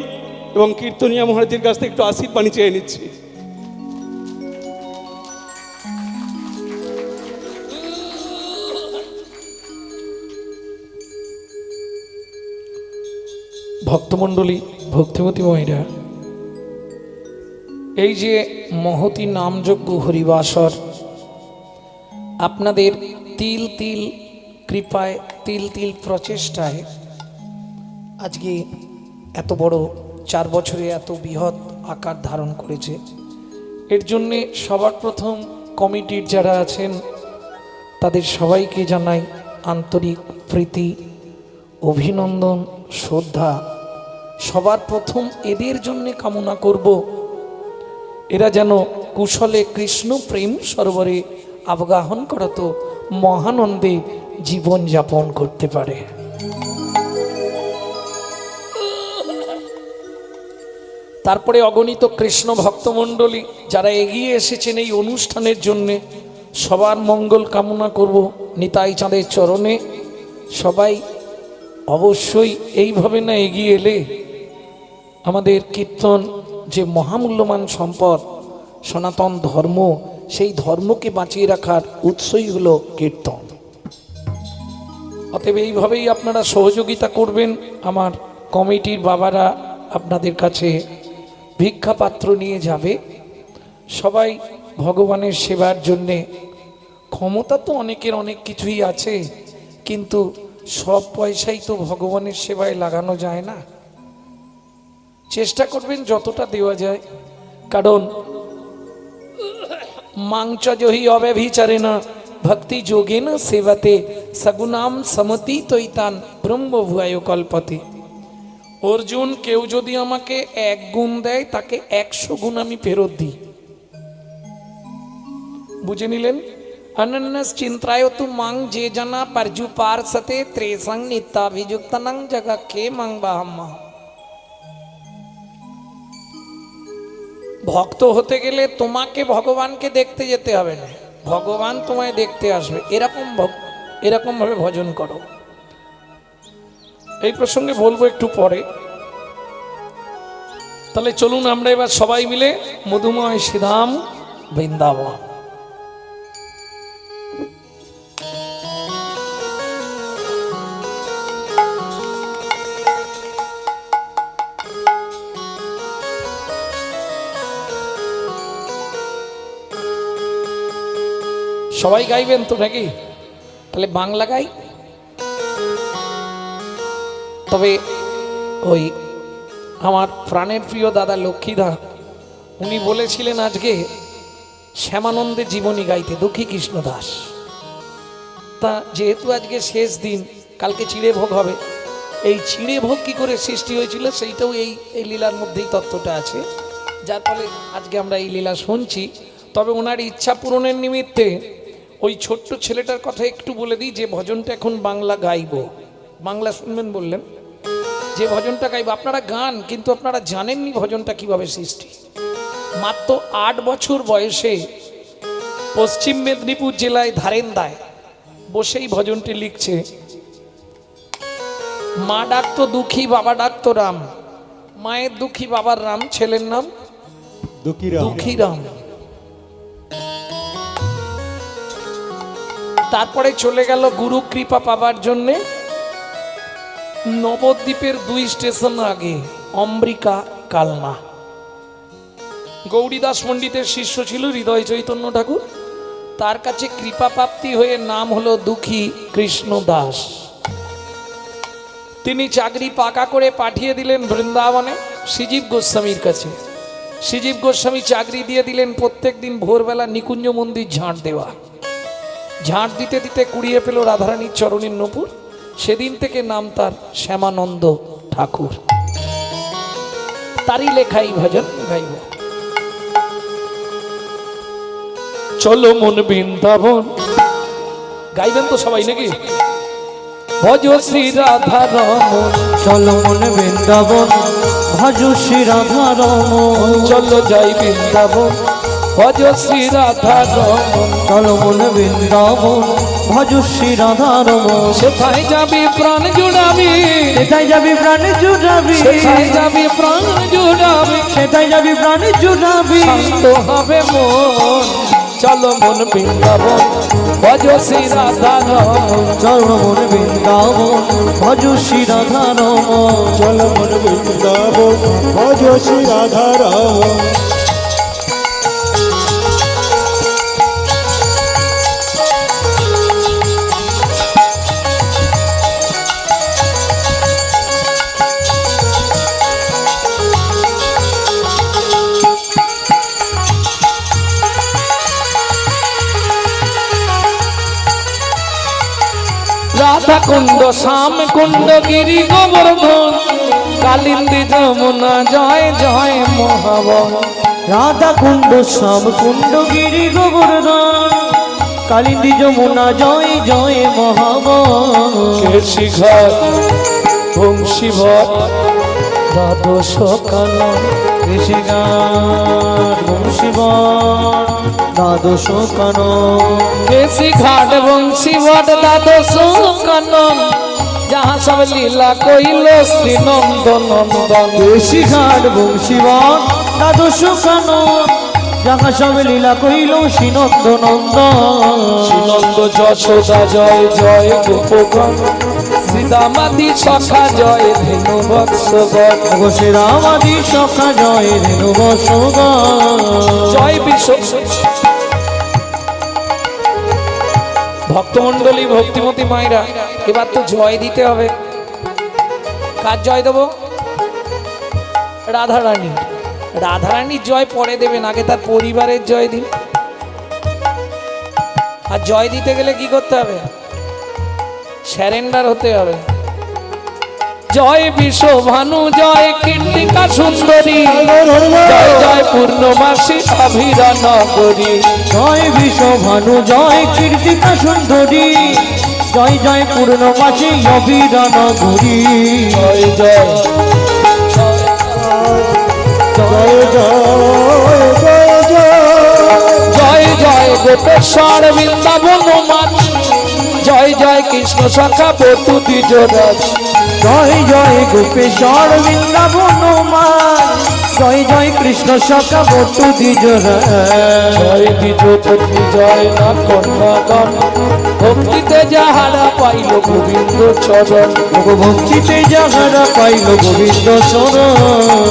এবং কীর্তনিয়া মহারাজের কাছ থেকে একটু আশীর্বাণী চেয়ে নিচ্ছি। ভক্তমণ্ডলী, ভক্তিমতী মহিলা, এই যে মহতী নামযজ্ঞ হরিবাসর আপনাদের তিল তিল কৃপায়, তিল তিল প্রচেষ্টায় আজকে এত বড় 4 বছরে এত বৃহৎ আকার ধারণ করেছে। এর জন্যে সবার প্রথম কমিটির যারা আছেন তাদের সবাইকে জানাই আন্তরিক প্রীতি, অভিনন্দন, শ্রদ্ধা। সবার প্রথম এদের জন্যে কামনা করব এরা যেন কুশলে কৃষ্ণ প্রেম সরোবরে আবগাহন করত মহানন্দে জীবন যাপন করতে পারে। তারপরে অগণিত কৃষ্ণ ভক্তমণ্ডলী যারা এগিয়ে এসেছেন এই অনুষ্ঠানের জন্যে সবার মঙ্গল কামনা করব নিতাই চাঁদের চরণে। সবাই অবশ্যই এইভাবে না এগিয়ে এলে আমাদের কীর্তন যে মহামূল্যবান সম্পদ সনাতন ধর্ম, সেই ধর্মকে বাঁচিয়ে রাখার উৎসই হলো কীর্তন। অতএব এইভাবেই আপনারা সহযোগিতা করবেন। আমার কমিটির বাবারা আপনাদের কাছে ভিক্ষাপাত্র নিয়ে যাবে। সবাই ভগবানের সেবার জন্যে, ক্ষমতা তো অনেকের অনেক কিছুই আছে, কিন্তু সব পয়সাই তো ভগবানের সেবায় লাগানো যায় না। চেষ্টা করবেন যতটা দেওয়া যায়, কারণ মাংচ জহি অব্যভিচারে না ভক্তি যোগে না সেবাতে সগুনাম সমতি তৈতান ব্রহ্ম ভুয়ায় কল্পতে। অর্জুন, কেউ যদি আমাকে 1 গুণ দেয় তাকে 100 গুণ আমি ফেরত দিই। বুঝে নিলেন? অনন্যস চিন্তায় তু মাং যে জানা পরজু পার্সতে ত্রেসং নিত্যাভিযুক্তনং জগক্ষে মাং বাহাম্মা। ভক্ত হতে গেলে তোমাকে ভগবানকে দেখতে যেতে হবে না, ভগবান তোমায় দেখতে আসবে। এরকম ভাবে ভজন করো। এই প্রসঙ্গে বলবো একটু পরে। তাহলে চলুন আমরা এবার সবাই মিলে মধুময় শ্রীধাম বৃন্দাবন। সবাই গাইবেন তো নাকি? তাহলে বাংলা গাই। তবে ওই আমার প্রাণের প্রিয় দাদা লক্ষ্মীদা উনি বলেছিলেন আজকে শ্যামানন্দের জীবনী গাইতে, দুঃখী কৃষ্ণ দাস। তা যেহেতু আজকে শেষ দিন, কালকে চিড়ে ভোগ হবে, এই চিড়ে ভোগ কী করে সৃষ্টি হয়েছিল সেইটাও এই লীলার মধ্যেই তত্ত্বটা আছে, যার ফলে আজকে আমরা এই লীলা শুনছি। তবে ওনার ইচ্ছা পূরণের নিমিত্তে ওই ছোট্ট ছেলেটার কথা একটু বলে দিই, যে ভজনটা এখন বাংলা গাইব, বাংলা শুনবেন বললেন, যে ভজনটা গাইব আপনারা গান, কিন্তু আপনারা জানেননি ভজনটা কিভাবে সৃষ্টি। মাত্র 8 বছর বয়সে পশ্চিম মেদিনীপুর জেলায় ধারেন্দায় বসেই ভজনটি লিখছে। মা ডাকতো দুঃখী, বাবা ডাকতো রাম। মায়ের দুঃখী, বাবার রাম, ছেলের নাম দুঃখী রাম। তারপরে চলে গেল গুরু কৃপা পাবার জন্যে নবদ্বীপের 2 স্টেশন আগে অম্বিকা কালনা। গৌরীদাস পণ্ডিতের শিষ্য ছিল হৃদয় চৈতন্য ঠাকুর, তার কাছে কৃপা প্রাপ্তি হয়ে নাম হলো দুঃখী কৃষ্ণ দাস। তিনি চাকরি পাকা করে পাঠিয়ে দিলেন বৃন্দাবনে শ্রীজীব গোস্বামীর কাছে। শ্রীজীব গোস্বামী চাকরি দিয়ে দিলেন প্রত্যেক দিন ভোরবেলা নিকুঞ্জ মন্দির ঝাঁট দেওয়া। ঝাঁট দিতে দিতে কুড়িয়ে পেল রাধারানীর চরণের নূপুর। সেদিন থেকে নাম তার শ্যামানন্দ ঠাকুর। তারই লেখাই ভজন গাইব। চলো মন বৃন্দাবন। গাইবেন তো সবাই নাকি? ভজ শ্রী রাধা রমন, চলো মন বৃন্দাবন, ভজ শ্রী রাধা রমন। চলো যাই বৃন্দাবন, ভজ শ্রী রাধা রমন। চলো মন বৃন্দাবন, ভজ শ্রী রাধা রমন। সেথায় যাবি প্রাণ জুড়াবি, সেটাই যাবি প্রাণ জুড়াবি, সেথায় যাবি প্রাণ জুড়াবি, সেটাই যাবি প্রাণ জুড়াবি। শান্ত হবে মন। চলো মন বৃন্দাবন, ভজ শ্রী রাধা রমন। চলো মন বৃন্দাবন, ভজ শ্রী রাধা রমন। চলো মন বৃন্দাবন, ভজ শ্রী রাধা রমন। রাধা কুণ্ড, শ্যাম কুণ্ড, গিরি গোবর্ধন, কালিন্দী যমুনা, জয় জয় মহাবন। রাধা কুণ্ড, শ্যাম কুণ্ড, গিরি গোবর্ধন, কালিন্দী যমুনা, জয় জয় মহাবন। কেশি ঘর, বংশী ভট, দ্বাদশ কানন। ঋষিগান বংশীবন, দ্বাদশ কানন। কেশি ঘাট, বংশী ভট, দ্বাদশ কানন, যাহা সব লীলা কইল শ্রী নন্দ নন্দন। ঋষিঘাট বংশীবন, দ্বাদশ কানন, যাহা সব লীলা কইল শ্রীনন্দ নন্দন। শ্রীনন্দ যশোদা, জয় জয় গোপগণ, শ্রীদামাদি সখা, জয় ধেনু বৎসগণ। ওগো শ্রীরামাদি সখা, জয় রেণু বৎসগণ। জয় বিশ্ব। ভক্তমন্ডলী, ভক্তিমতী মায়েরা, এবার তো জয় দিতে হবে। কার জয় দেবো? রাধারানী। রাধারানীর জয় পরে দেবেন, আগে তার পরিবারের জয় দিন। আর জয় দিতে গেলে কি করতে হবে? স্যারেন্ডার হতে হবে। জয় বিশ্ব ভানু, জয় কীর্তিকা সুন্দরী, জয় জয় পূর্ণমাসী অভিরা নগরী। জয় বিশ্বভানু, জয় কীর্তিকা সুন্দরী, জয় জয় পূর্ণমাসী অভিরান গুরি। জয় জয় জয় জয় জয় জয় জয় জয় গোপেশ্বর বৃন্দাবন মান, জয় জয় কৃষ্ণ সখা বধূ দ্বিজরাজ। জয় জয় গোপেশ্বর বৃন্দাবন মান, জয় জয় কৃষ্ণ সখা বটু দ্বিজরা। জয় দ্বিজপতি, জয় না কন্যাগণ, ভক্তিতে যাহারা পাইল গোবিন্দ চরণ। ভক্তিতে যাহারা পাইল গোবিন্দ চরণ।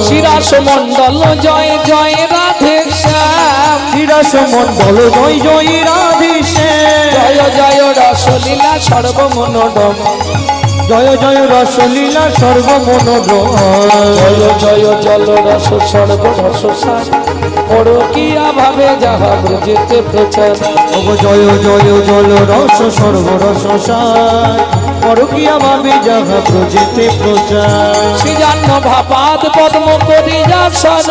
শিরাস মণ্ডল, জয় জয় রাধে শ্যাম, শিরাস মণ্ডল, জয় জয় রাধে শ্যাম। জয় জয় রসলীলা সর্বমনোরম, জয় জয় রসলীলা সর্বমনোরম। জয় জয় জল রস সর্বরস সার, পরকিয়া ভাবে যাহা ব্রজেতে প্রচার। ওগো জয় জয় জল রস সর্বরস সার, পরকিয়া ভাবে যাহা প্রজেতে প্রচার। শ্রীজান্ন ভাপাদ পদ্ম করিয়া সর,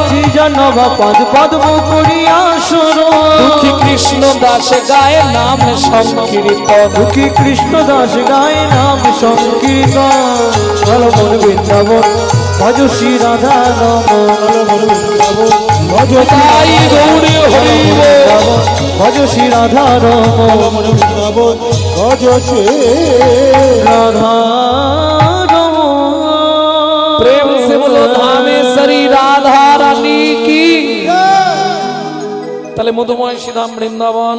শ্রীজনবা পদ পদ্ম করিয়া সর। দুঃখী কৃষ্ণ দাস গায়ে নাম সংকীর্তন। দুঃখী কৃষ্ণ দাস গায়ে নাম সংকীর্তন। চল মন বৃন্দাবন, ভজ শ্রী রাধা রমন। ভজ তাই গৌরী হরিব, ভজ শ্রী রাধা রমন। মন বৃন্দাবন, ভজ শ্রী রাধা রমন। প্রেম से बोलो धामेश्वरी राधा रानी की। তাহলে মধুময় শ্রীধাম বৃন্দাবন,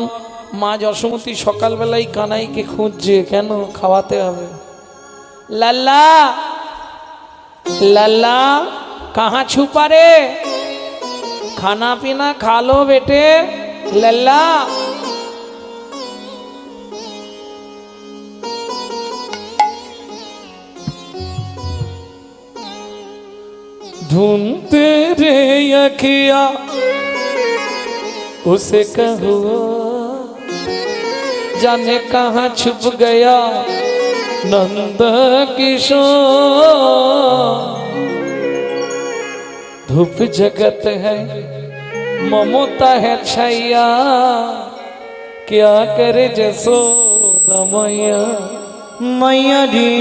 মা যশোমতী সকালবেলায় কানাইকে খুঁজছে, কেন? খাওয়াতে হবে। লাল্লা লাল্লা कहाँ छुपा रे, खाना पीना खा लो बेटे। लल्ला ढूंढते रे अखिया उसे कहो, जाने कहाँ छुप गया नंद किशोर। धूप जगत है ममता है छैया क्या करे जसोदा मैया। मैया रे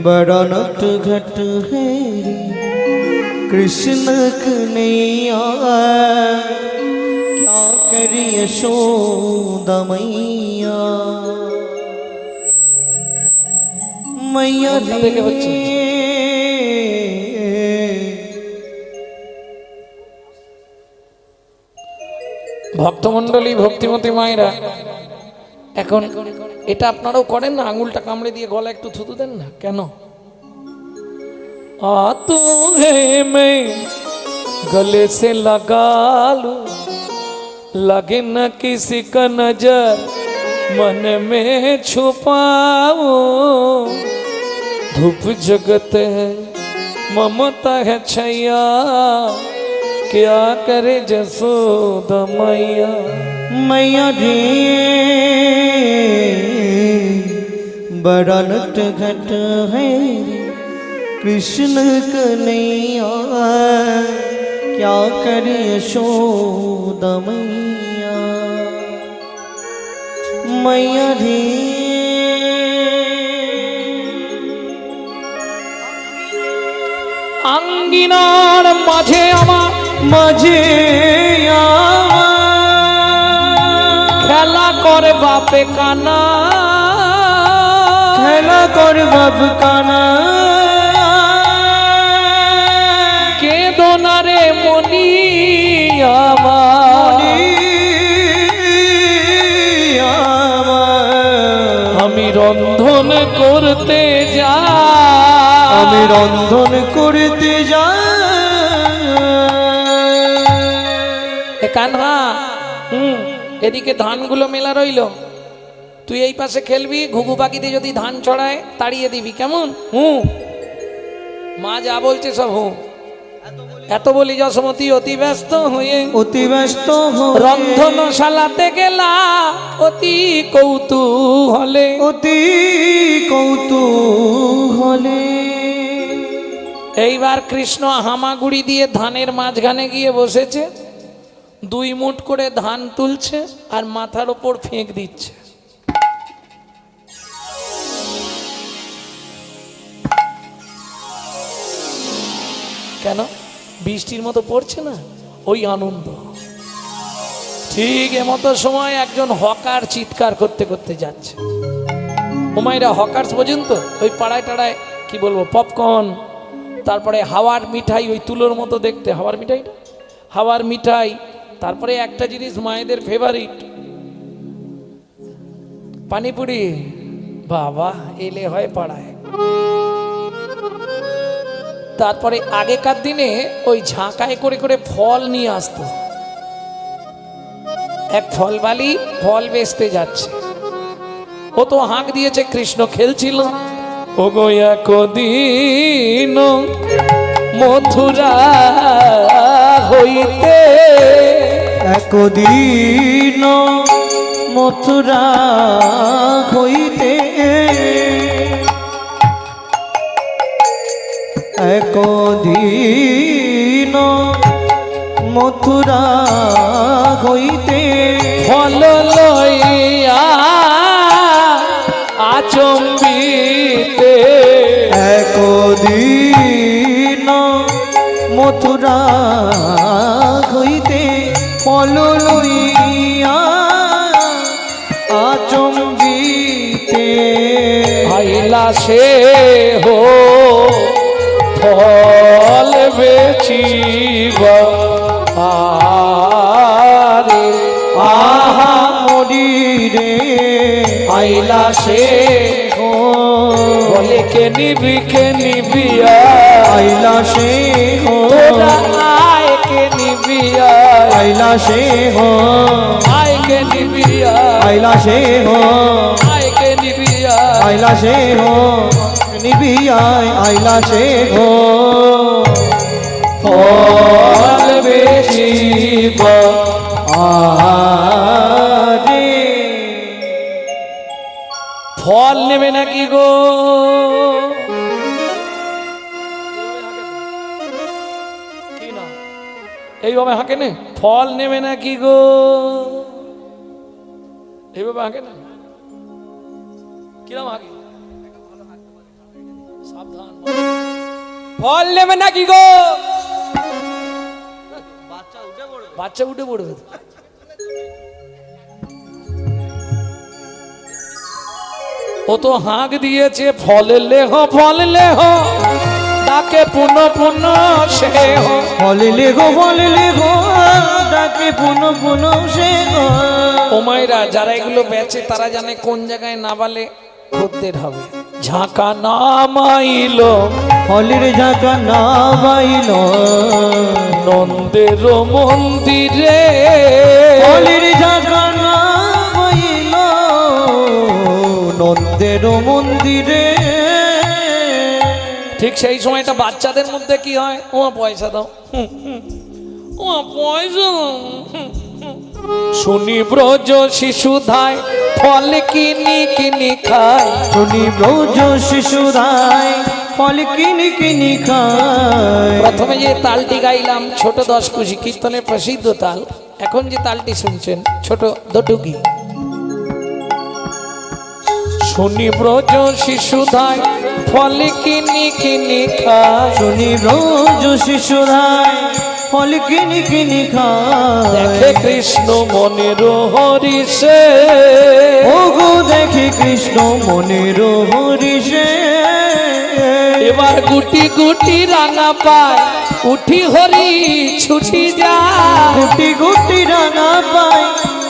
बड़ा नट घट है रे कृष्ण कन्हैया क्या करी यशोदा मैया। मैया कौन सा देखे बच्चे? ভক্তমণ্ডলী ভক্তিমতী মায়েরা, এখন এটা আপনারাও করেন না? আঙুলটা কামড়ে দিয়ে গলা একটু থুতু দেন না কেন? तू है मैं गले से लगा लूं, लगे न किसी का नजर मन में छुपाऊं। धूप जगत है ममता है छैया क्या करे जसोदा मैया। मैया रे बड़ा नट घट है कृष्ण कन्हैया क्या करे यशोदा मैया। मैया रे আঙ্গিনার মাঝে আমার মাঝে খেলা করে বাপে কানা, খেলা কর বাপ কানা কেদনারে মনি আমার। আমি রন্ধন করতে যাই, আমি রন্ধন করতে যাই। এ কানহা, এদিকে ধানগুলো মেলা রইল, তুই এই পাশে খেলবি, ঘুঘু পাখিতে যদি ধান ছড়ায় তাড়িয়ে দিবি, কেমন? মা যা বলছে সব এত বলি যশোমতী অতি ব্যস্ত হয়ে অতি ব্যস্ত রন্ধনশালাতে গেলা অতি কৌতূহলে। অতি কৌতূহলে এইবার কৃষ্ণ হামাগুড়ি দিয়ে ধানের মাঝখানে গিয়ে বসেছে, 2 মুঠ করে ধান তুলছে আর মাথার ওপর ফেঁক দিচ্ছে। কেন? বৃষ্টির মতো পড়ছে না, ওই আনন্দ। ঠিক এমতো সময় একজন হকার চিৎকার করতে করতে যাচ্ছে। ওমাইরা হকার্স পর্যন্ত ওই পাড়ায় টাড়ায় কি বলবো, পপকর্ন, তারপরে হাওয়ার মিঠাই, ওই তুলোর মতো দেখতে হাওয়ার মিঠাই, হাওয়ার মিঠাই, তারপরে একটা জিনিস মায়েদের ফেভারিট পানিপুরি। বাবা এলে হয় পাড়ায়। তারপরে আগেকার দিনে ওই ঝাঁকায় করে করে ফল নিয়ে আসতো। এক ফলবালি ফল বেচতে যাচ্ছে, ও তো হাঁক দিয়েছে, কৃষ্ণ খেলছিল। ও গোয়া কদিন মথুরা হইতে, একদিন মথুরা হইতে, একদিন মথুরা হইতে ফল লইয়া আচম্বিতে, একদিন মথুরা হইতে ফল লইয়া আচম্বিতে আইলা সে হো ফল বেচিবা আরে আহা মরি রে আইলা সে হো বলে কে নিবি আইলা সে হো তোরা আয় কে নিবি আইলা সে হো আয় কে নিবি আইলা সে হো আয় কে নিবি আইলা সে হো নিবি আইলা সে হো ফল বেচিবা আরে ফল নেবে নাকি গো? এইভাবে হাঁকে নে, ফল নেবে না কি গো, এইভাবে হাঁকে না, কিরম হাঁকে, সাবধান, ফল নেবে নাকি গো? বাচ্চা উঠে পড়বে। ও তো হাঁক দিয়েছে ফল লেহ, ফল লেহ, ডাকে পুনঃ পুনঃ সে হো। ফল লেগো ডাকে পুনঃ পুনঃ সে গো। ও মায়েরা, যারা এগুলো বেচে তারা জানে কোন জায়গায় না বালে খদ্দের হবে। ঝাঁকা নামাইল ফলের ঝাঁকা না বাইল, নন্দের মন্দিরে, ফলের ঝাঁকা না বাইল, নন্দের মন্দিরে। ঠিক সেই সময়টা বাচ্চাদের মধ্যে কি হয়, ও পয়সা দাও, ও পয়সা দাও, শুনি ব্রজ শিশু ধায় ফল কিনি কিনি খায়। শুনি ব্রজ শিশুরাই ফল কিনি কিনি খায়। প্রথমে যে তালটি গাইলাম ছোট 10 কুশি কীর্তনের প্রসিদ্ধ তাল, এখন যে তালটি শুনছেন ছোট দটুকি। শুনি ব্রজ শিশু ধায় ফল কিনি কিনি খায়। শুনি ব্রজ শিশুরাই ফল কিনি কিনি খায়। দেখে কৃষ্ণ মনের হরিষে, ও গো দেখি কৃষ্ণ মনের হরিষে। এবার গুটি গুটি রাঙা পায়, উঠি হরি ছুটি যায়। গুটি গুটি রাঙা পায়,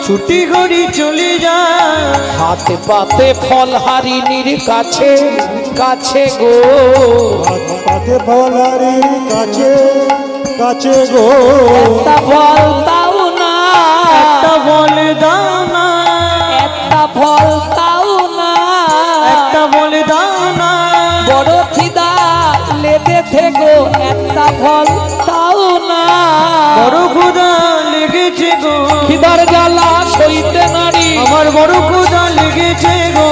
ছুটি ঘড়ি চলে যায়। হাতে পাতে ফল হারিনীর কাছে কাছে গো। পাতে ফলারি কাছে কাছে গো। একটা ফল দাও না, একটা বল দাও না, একটা ফল দাও না, একটা বল দাও না। বড় খিদা লেগে থেকো, একটা ফল দাও না। বড় ক্ষুধা লেগেছে গো, খিদার জ্বালা সইতে নারী, আমার বড় ক্ষুধা লেগেছে গো।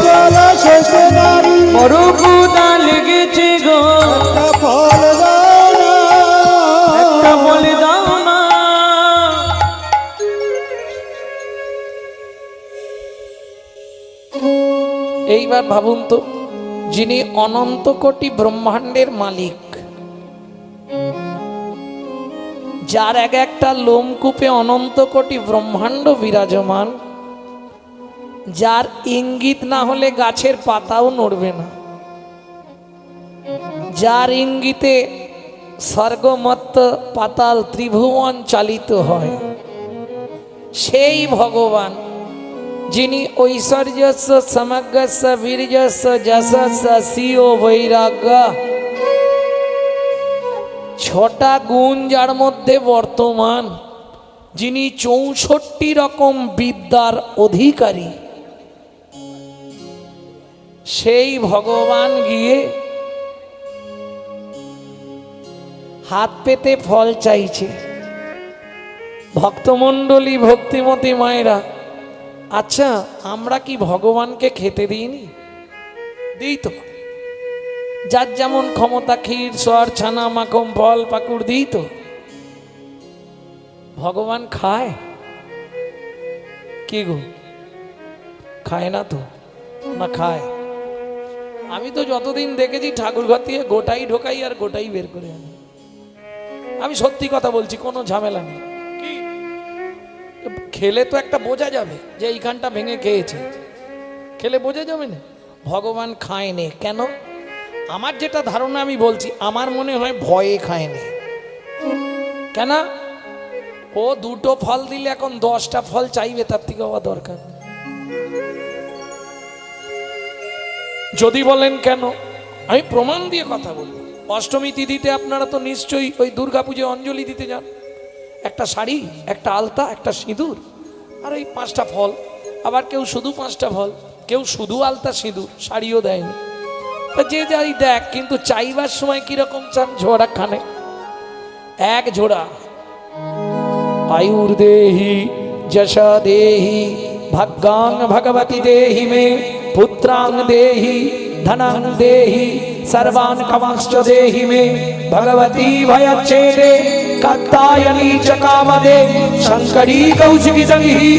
জ্বালা শেষে নারী বড় ক্ষুধা লেগেছে গো, ফল দাও না। একটা বল দাও না। এইবার ভাবুন তো, যিনি অনন্ত কোটি ব্রহ্মাণ্ডের মালিক, যার এক একটা লোমকূপে অনন্ত কোটি ব্রহ্মাণ্ড বিরাজমান, যার ইঙ্গিত না হলে গাছের পাতাও নড়বে না, যার ইঙ্গিতে স্বর্গমত্ত পাতাল ত্রিভুবন চালিত হয়, সেই ভগবান যিনি ঐশ্বর্যস্য সমগ্রস্য বীর্যস্য যশস্য সিও বৈরাগ্য, 6টা গুণ যার মধ্যে বর্তমান, যিনি 64 রকম বিদ্যার অধিকারী, সেই ভগবান গিয়ে হাত পেতে ফল চাইছে। ভক্তমণ্ডলী, ভক্তিমতী মায়েরা, আচ্ছা আমরা কি ভগবানকে খেতে দিইনি? দিই তো, যার যেমন ক্ষমতা, ক্ষীর সর ছানা মাখন ফল পাকুড় দিই তো। ভগবান খায় কি গো? খায় না তো, না খায়? আমি তো যতদিন দেখেছি ঠাকুর ঘর থেকে গোটাই ঢোকাই আর গোটাই বের করে আনি। আমি সত্যি কথা বলছি, কোনো ঝামেলা নেই। কি খেলে তো একটা বোঝা যাবে যে এইখানটা ভেঙে খেয়েছে, খেলে বোঝা যাবে না। ভগবান খায়নি কেন? আমার যেটা ধারণা আমি বলছি, আমার মনে হয় ভয়ে খায়নি। কেন? ও 2টো ফল দিলে এখন 10টা ফল চাইবে, তার থেকে হওয়া দরকার। যদি বলেন কেন, আমি প্রমাণ দিয়ে কথা বলবো। অষ্টমী তিথিতে আপনারা তো নিশ্চয়ই ওই দুর্গাপুজোয় অঞ্জলি দিতে যান। একটা শাড়ি, একটা আলতা, একটা সিঁদুর, আর ওই 5টা ফল। আবার কেউ শুধু 5টা ফল, কেউ শুধু আলতা সিঁদুর, শাড়িও দেয়নি। যে যাই দেখ, কিন্তু চাইবার সময় কিরকম চান? ঝোড়া খানে এক ঝোড়া। আয়ুর দেহি যশা দেহি ভাগ্যাং ভগবতী দেহি মে, পুত্রাং দেহি ধনাং দেহি সর্বান কামাংশ্চ দেহি মে, ভগবতী ভয়চ্ছেদে कात्यायनी च कामदे शंकरी कौशिकी संगी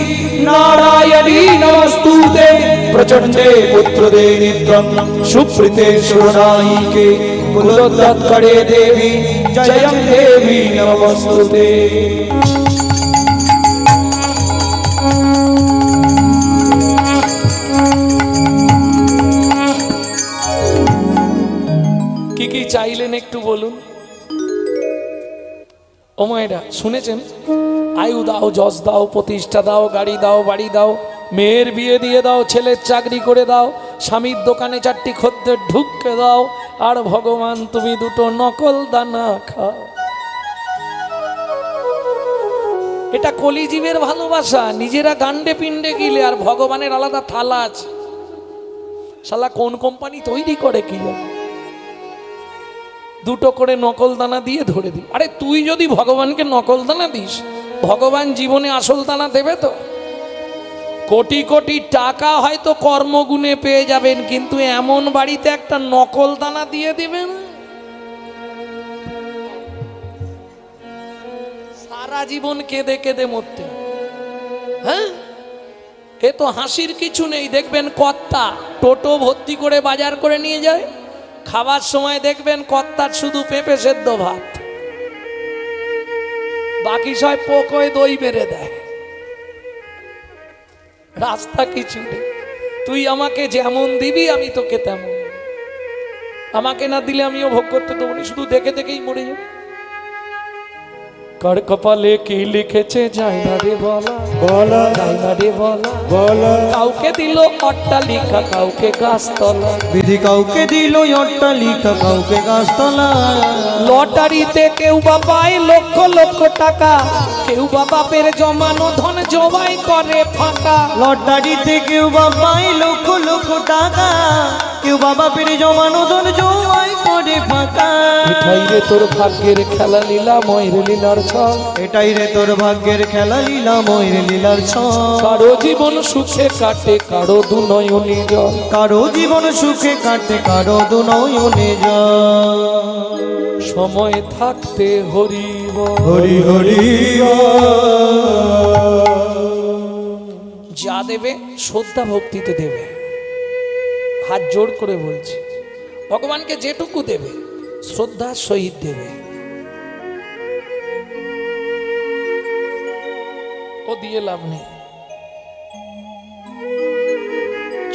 नारायणी नमस्तुते प्रचंडे पुत्रदे नित्यं सुप्रीते सुरनायिके कुलोत्तत्करे देवी जयं देवी नमस्तुते। কি চাইলেন একটু বলুন? ও মায়েরা শুনেছেন? আয়ু দাও, যশ দাও, প্রতিষ্ঠা দাও, গাড়ি দাও, বাড়ি দাও, মেয়ের বিয়ে দিয়ে দাও, ছেলের চাকরি করে দাও, স্বামীর দোকানে 4টি খদ্দের ঢুককে দাও, আর ভগবান তুমি 2টো নকল দানা খাও। এটা কলিজীবের ভালোবাসা। নিজেরা গান্ডে পিণ্ডে গিলে আর ভগবানের আলাদা থালা আছে। শালা কোন কোম্পানি তৈরি করে কি জানে, 2টো করে নকল দানা দিয়ে ধরে দিই। আরে তুই যদি ভগবানকে নকল দানা দিস, ভগবান জীবনে আসল দানা দেবে তো? কোটি কোটি টাকা হয়তো কর্মগুণে পেয়ে যাবেন, কিন্তু এমন বাড়িতে একটা নকল দানা দিয়ে দিবেন, সারা জীবন কেঁদে কেঁদে মরতে। হ্যাঁ, এ তো হাসির কিছু নেই। দেখবেন কর্তা টোটো ভর্তি করে বাজার করে নিয়ে যায়, খাবার সময় দেখবেন কর্তার শুধু পেঁপে সেদ্ধ ভাত, বাকি সব পোকোয় দই বেড়ে দেয়। রাস্তা কিছু নেই। তুই আমাকে যেমন দিবি আমি তোকে তেমন। আমাকে না দিলে আমিও ভোগ করতে দেবো না, শুধু দেখে দেখেই মরে যাবো। কার কপালে কি লিখেছে যায় না রে বলা, বলা যায় না রে বলা, বলা কাউকে দিল অট্টালিকা, কাউকে গাছতলা, বিধি কাউকে দিল অট্টালিকা, কাউকে গাছতলা। লটারিতে কেউ বা পায় লক্ষ লক্ষ টাকা, কেউ বা বাপের জমানো ধন জবাই করে ফাঁকা। লটারিতে কেউ বা পায় লক্ষ লক্ষ টাকা, কেউ বাবা পেরে জমানো ধন জমাই করে ফাঁকা। এটাই রে তোর ভাগ্যের খেলা লীলা, ময়ের লীলার ছল। এটাই রে তোর ভাগ্যের খেলা, লীলা ময়ের লীলার ছল। কারো জীবন সুখে কাটে, কারো দুনয়নে জল। কারো জীবন সুখে কাটে, কারো দুনয়নে জল। সময় থাকতে হরি বল। হরি হরি যা দেবে শ্রদ্ধা ভক্তিতে দেবে। হাত জোর করে বলছি, ভগবানকে যেটুকু দেবে শ্রদ্ধার সহিত দেবে। ও দিয়ে লাভ নেই।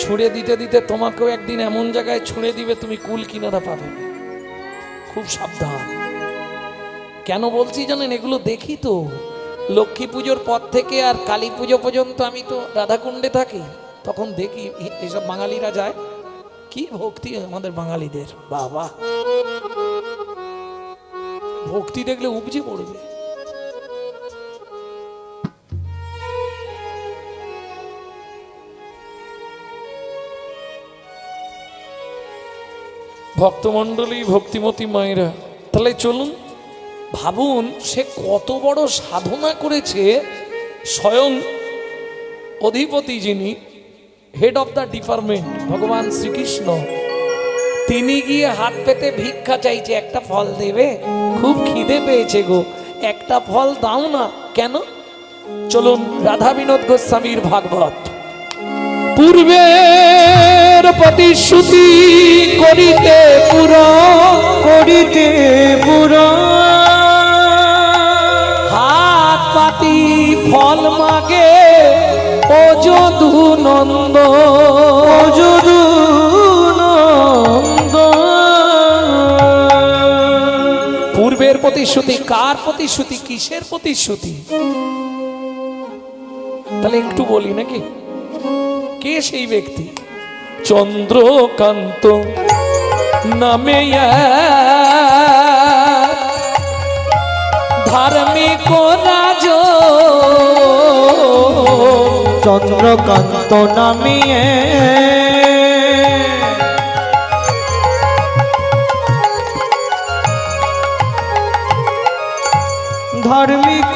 ছুঁড়ে দিতে দিতে তোমাকেও একদিন এমন জায়গায় ছুঁড়ে দিবে তুমি কুল কিনারা পাবে না। খুব সাবধান। কেন বলছি জানেন? এগুলো দেখি তো। লক্ষ্মী পুজোর পর থেকে আর কালী পুজো পর্যন্ত আমি তো রাধাকুণ্ডে থাকি, তখন দেখি এসব বাঙালিরা যায়, কি ভক্তি আমাদের বাঙালিদের। বাবা, ভক্তি দেখলে উপজে পড়বে। ভক্তমণ্ডলী, ভক্তিমতী মায়েরা, তাহলে চলুন ভাবুন সে কত বড় সাধনা করেছে। স্বয়ং অধিপতি যিনি হেড অফ দ্য ডিপার্টমেন্ট ভগবান শ্রীকৃষ্ণ, তিনি গিয়ে হাত পেতে ভিক্ষা চাইছে, একটা ফল দেবে, খুব খিদে পেয়েছে গো, একটা ফল দাও না। কেন? চলুন রাধা বিনোদ গোস্বামীর ভাগবত। পূর্বের প্রতিশ্রুতি করিতে পূরণ, করিতে পূরণ, হাত পাতি ফল মাগে ও যদু নন্দ, ও যদু নন্দ। পূর্বের প্রতিশ্রুতি কার প্রতিশ্রুতি? কিসের প্রতিশ্রুতি? তাহলে একটু বলি নাকি, কে সেই ব্যক্তি? চন্দ্রকান্ত নামে ধার্মিক রাজ, চন্দ্রকান্ত নামিয়ে ধার্মিক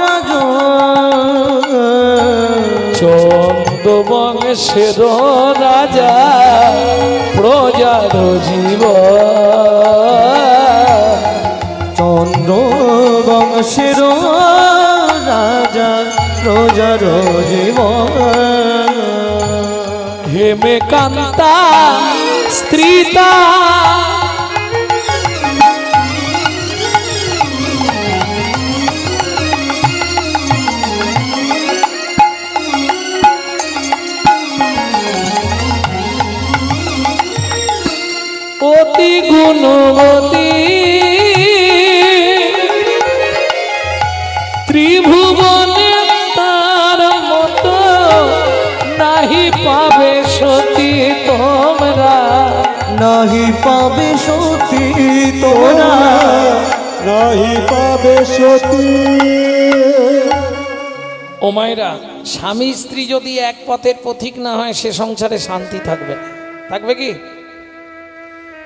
রাজ, চন্দ্রবংশের রাজা প্রজার জীব, চন্দ্র বংশের রাজা প্রজার জীবন। হেমে কান্তা স্ত্রীতা অতি গুণবতী ত্রিভুবনে তার মতো নাহি পাবে সতী তোমরা। নাহি পাবে সতী তোরা, নাহি পাবে সতী। ও মায়েরা, স্বামী স্ত্রী যদি এক পথের পথিক না হয় সে সংসারে শান্তি থাকবে না। থাকবে কি?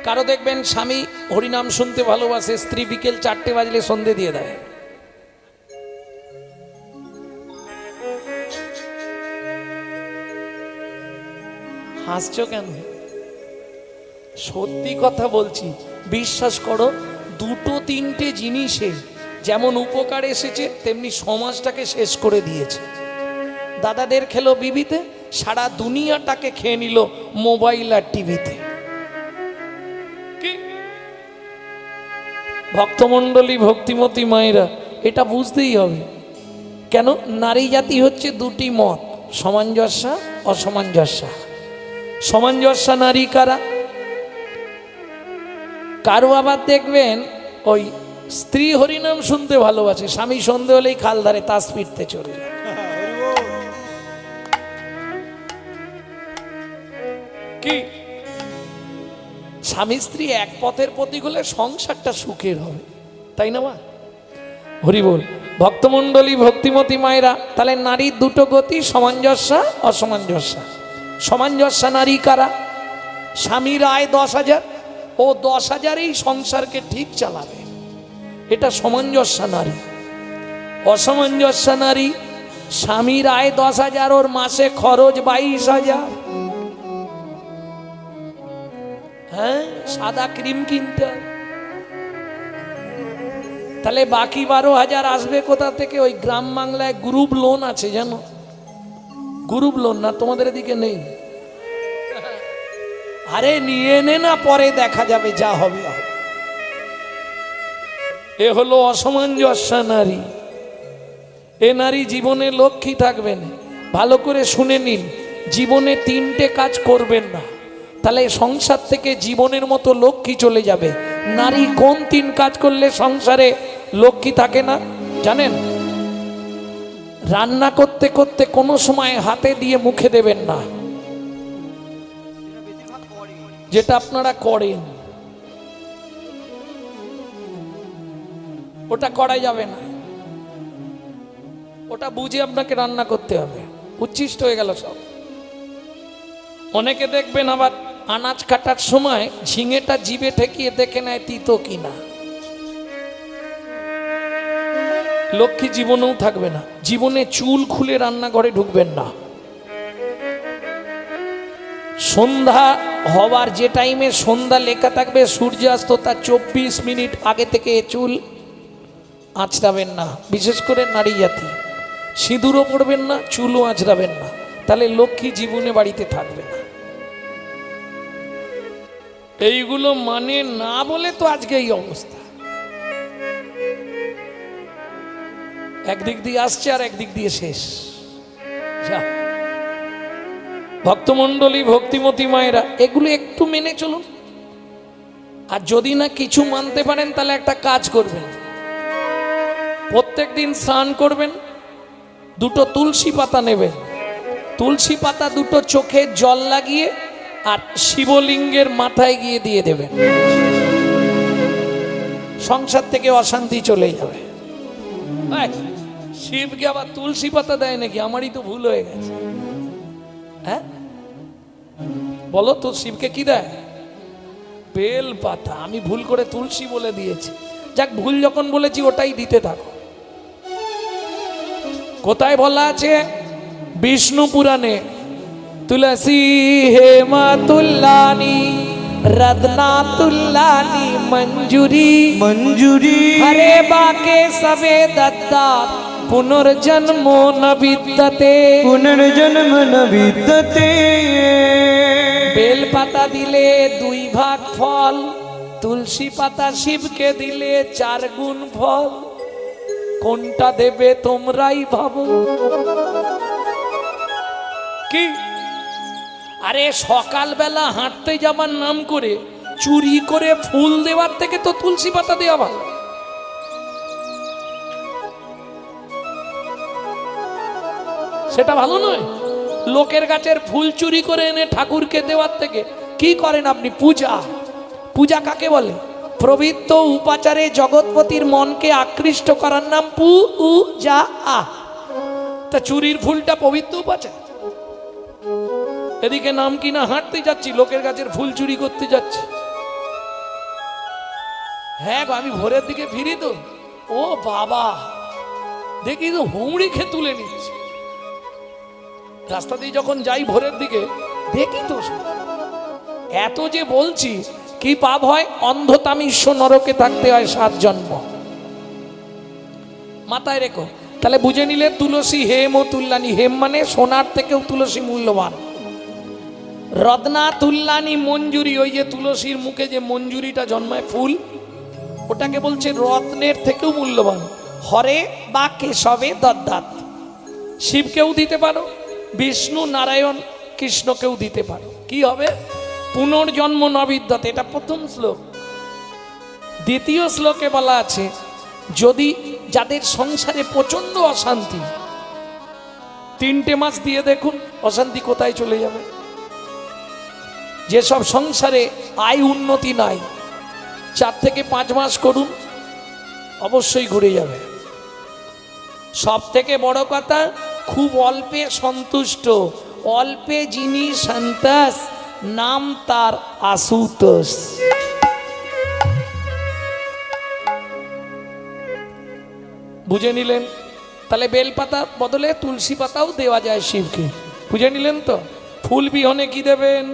কারো দেখবেন স্বামী হরিনাম শুনতে ভালোবাসে, স্ত্রী বিকেল 4টে বাজলে সন্ধে দিয়ে দেয়। হাসছো কেন? সত্যি কথা বলছি, বিশ্বাস করো, দুটো তিনটে জিনিসে যেমন উপকার এসেছে তেমনি সমাজটাকে শেষ করে দিয়েছে। দাদাদের খেলো বিবিতে, সারা দুনিয়াটাকে খেয়ে নিল মোবাইল আর টিভিতে। ভক্তমণ্ডলী, ভক্তিমতী মায়েরা, এটা বুঝতেই হবে। কেন? নারী জাতি হচ্ছে দুটি মত, সামঞ্জস্য, অসামঞ্জস্য। সামঞ্জস্য নারী কারা? কারো আবার দেখবেন ওই স্ত্রী হরিনাম শুনতে ভালোবাসে, স্বামী সন্ধে হলেই খাল ধারে তাস পিটতে চলে যায়। কি স্বামী স্ত্রী এক পথের প্রতীক হলে সংসারটা সুখের হবে, তাই না মা? হরি বল। ভক্তমণ্ডলী, ভক্তিমতী মায়েরা, তাহলে নারীর দুটো গতি, সামঞ্জস্য, অসামঞ্জস্য। সামঞ্জস্য নারী কারা? স্বামীর আয় 10,000, ও 10,000এই সংসারকে ঠিক চালাবে, এটা সামঞ্জস্য নারী। অসামঞ্জস্য নারী, স্বামীর আয় 10,000, ওর মাসে খরচ 22,000। হ্যাঁ, সাদা ক্রিম কিনতে, তাহলে বাকি 12,000 আসবে কোথা থেকে? ওই গ্রাম বাংলায় গ্রুপ লোন আছে, জানো? গ্রুপ লোন না তোমাদের এদিকে নেই? আরে নিয়ে নে না, পরে দেখা যাবে, যা হবে হবে। এ হলো অসামঞ্জস্য নারী। এ নারী জীবনে লক্ষ্মী থাকবেন। ভালো করে শুনে নিন, জীবনে 3টে কাজ করবেন না, তাহলে সংসার থেকে জীবনের মতো লক্ষ্মী চলে যাবে। নারী কোন 3 কাজ করলে সংসারে লক্ষ্মী থাকে না জানেন? রান্না করতে করতে কোনো সময় হাতে দিয়ে মুখে দেবেন না, যেটা আপনারা করেন, ওটা করা যাবে না। ওটা বুঝে আপনাকে রান্না করতে হবে, উচ্ছিষ্ট হয়ে গেল সব। অনেকে দেখবেন আবার আনাজ কাটার সময় ঝিঙেটা জিভে ঠেকিয়ে দেখে নেয় তিতো কিনা। লক্ষ্মী জীবনেও থাকবে না। জীবনে চুল খুলে রান্নাঘরে ঢুকবেন না। সন্ধ্যা হওয়ার যে টাইমে সন্ধ্যা লেখা থাকবে সূর্যাস্ত, তার 24 মিনিট আগে থেকে চুল আঁচড়াবেন না, বিশেষ করে নারী জাতি। সিঁদুরও পড়বেন না, চুলও আঁচড়াবেন না, তাহলে লক্ষ্মী জীবনে বাড়িতে থাকবে না। এইগুলো মানে না বলে তো আজকে এই অবস্থা। একদিক দিয়ে আসছে আর একদিক দিয়ে শেষ। ভক্তমণ্ডলী, ভক্তিমতী মায়েরা, এগুলো একটু মেনে চলুন। আর যদি না কিছু মানতে পারেন তাহলে একটা কাজ করবেন, প্রত্যেক দিন স্নান করবেন, 2টো তুলসী পাতা নেবেন, তুলসী পাতা 2টো চোখে জল লাগিয়ে আর শিবলিঙ্গের মাথায় গিয়ে দিয়ে দেবেন। সংসার থেকে অশান্তি চলে যাবে। শিবকে আবার তুলসী পাতা দেয় নাকি? আমারই তো ভুল হয়ে গেছে। হ্যাঁ বলো তো, শিবকে কি দেয়? বেল পাতা। আমি ভুল করে তুলসী বলে দিয়েছি। যাক, ভুল যখন বলেছি ওটাই দিতে থাকো। কোথায় বলা আছে? বিষ্ণু পুরাণে, তুলসী হেমা তুল্লানি रदना तुल्लानी मंजूरी मंजूरी हरे बाके सबे दत्ता पुनर्जन्मो न विद्यते पुनर्जन्म न विद्यते बेल पाता दिले 2 भाग फल तुलसी पाता शिवके दिले 4 गुण फल কোনটা দেবে তোমরাই ভাবো কি আরে সকালবেলা হাঁটতে যাবার নাম করে চুরি করে ফুল দেওয়ার থেকে তো তুলসী পাতা দেওয়া ভালো সেটা ভালো নয় লোকের গাছের ফুল চুরি করে এনে ঠাকুরকে দেওয়ার থেকে কি করেন আপনি পূজা পূজা কাকে বলে প্রবৃত্ত উপাচারে জগৎপতির মনকে আকৃষ্ট করার নাম পূজা তা চুরির ফুলটা পবিত্র উপাচার এদিকে নাম কিনা হাঁটতে যাচ্ছি লোকের গাছের ফুল চুরি করতে যাচ্ছি হ্যাঁ আমি ভোরের দিকে ফিরি তো ও বাবা দেখি তো হুমড়ি খেয়ে তুলে নিচ্ছে রাস্তা দিয়ে যখন যাই ভোরের দিকে দেখি তো এত যে বলছি কি পাপ হয় অন্ধতামিষ্য নরকে থাকতে হয় 7 জন্ম মাথায় রেখো তাহলে বুঝে নিলে তুলসী হেম ও তুল্লানি হেম মানে সোনার থেকেও তুলসী মূল্যবান রত্না তুল্লানি মঞ্জুরি ওই যে তুলসীর মুখে যে মঞ্জুরিটা জন্মায় ফুল ওটাকে বলছে রত্নের থেকেও মূল্যবান হরে বা কেশবে দদ্দাত শিবকেও দিতে পারো বিষ্ণু নারায়ণ কৃষ্ণকেও দিতে পারো কি হবে পুনর্জন্ম ন বিদ্যতে এটা প্রথম শ্লোক দ্বিতীয় শ্লোকে বলা আছে যদি যাদের সংসারে প্রচন্ড অশান্তি 3টে মাস দিয়ে দেখুন অশান্তি কোথায় চলে যাবে যেসব সংসারে আয় উন্নতি নাই 4 থেকে 5 মাস করুন অবশ্যই ঘুরে যাবে সব থেকে বড় কথা খুব অল্পে সন্তুষ্ট অল্পে যিনি সন্তোষ নাম তার আশুতোষ বুঝে নিলেন তাহলে বেলপাতা বদলে তুলসী পাতাও দেওয়া যায় শিবকে বুঝে নিলেন তো ফুল বিহনে কি দেবেন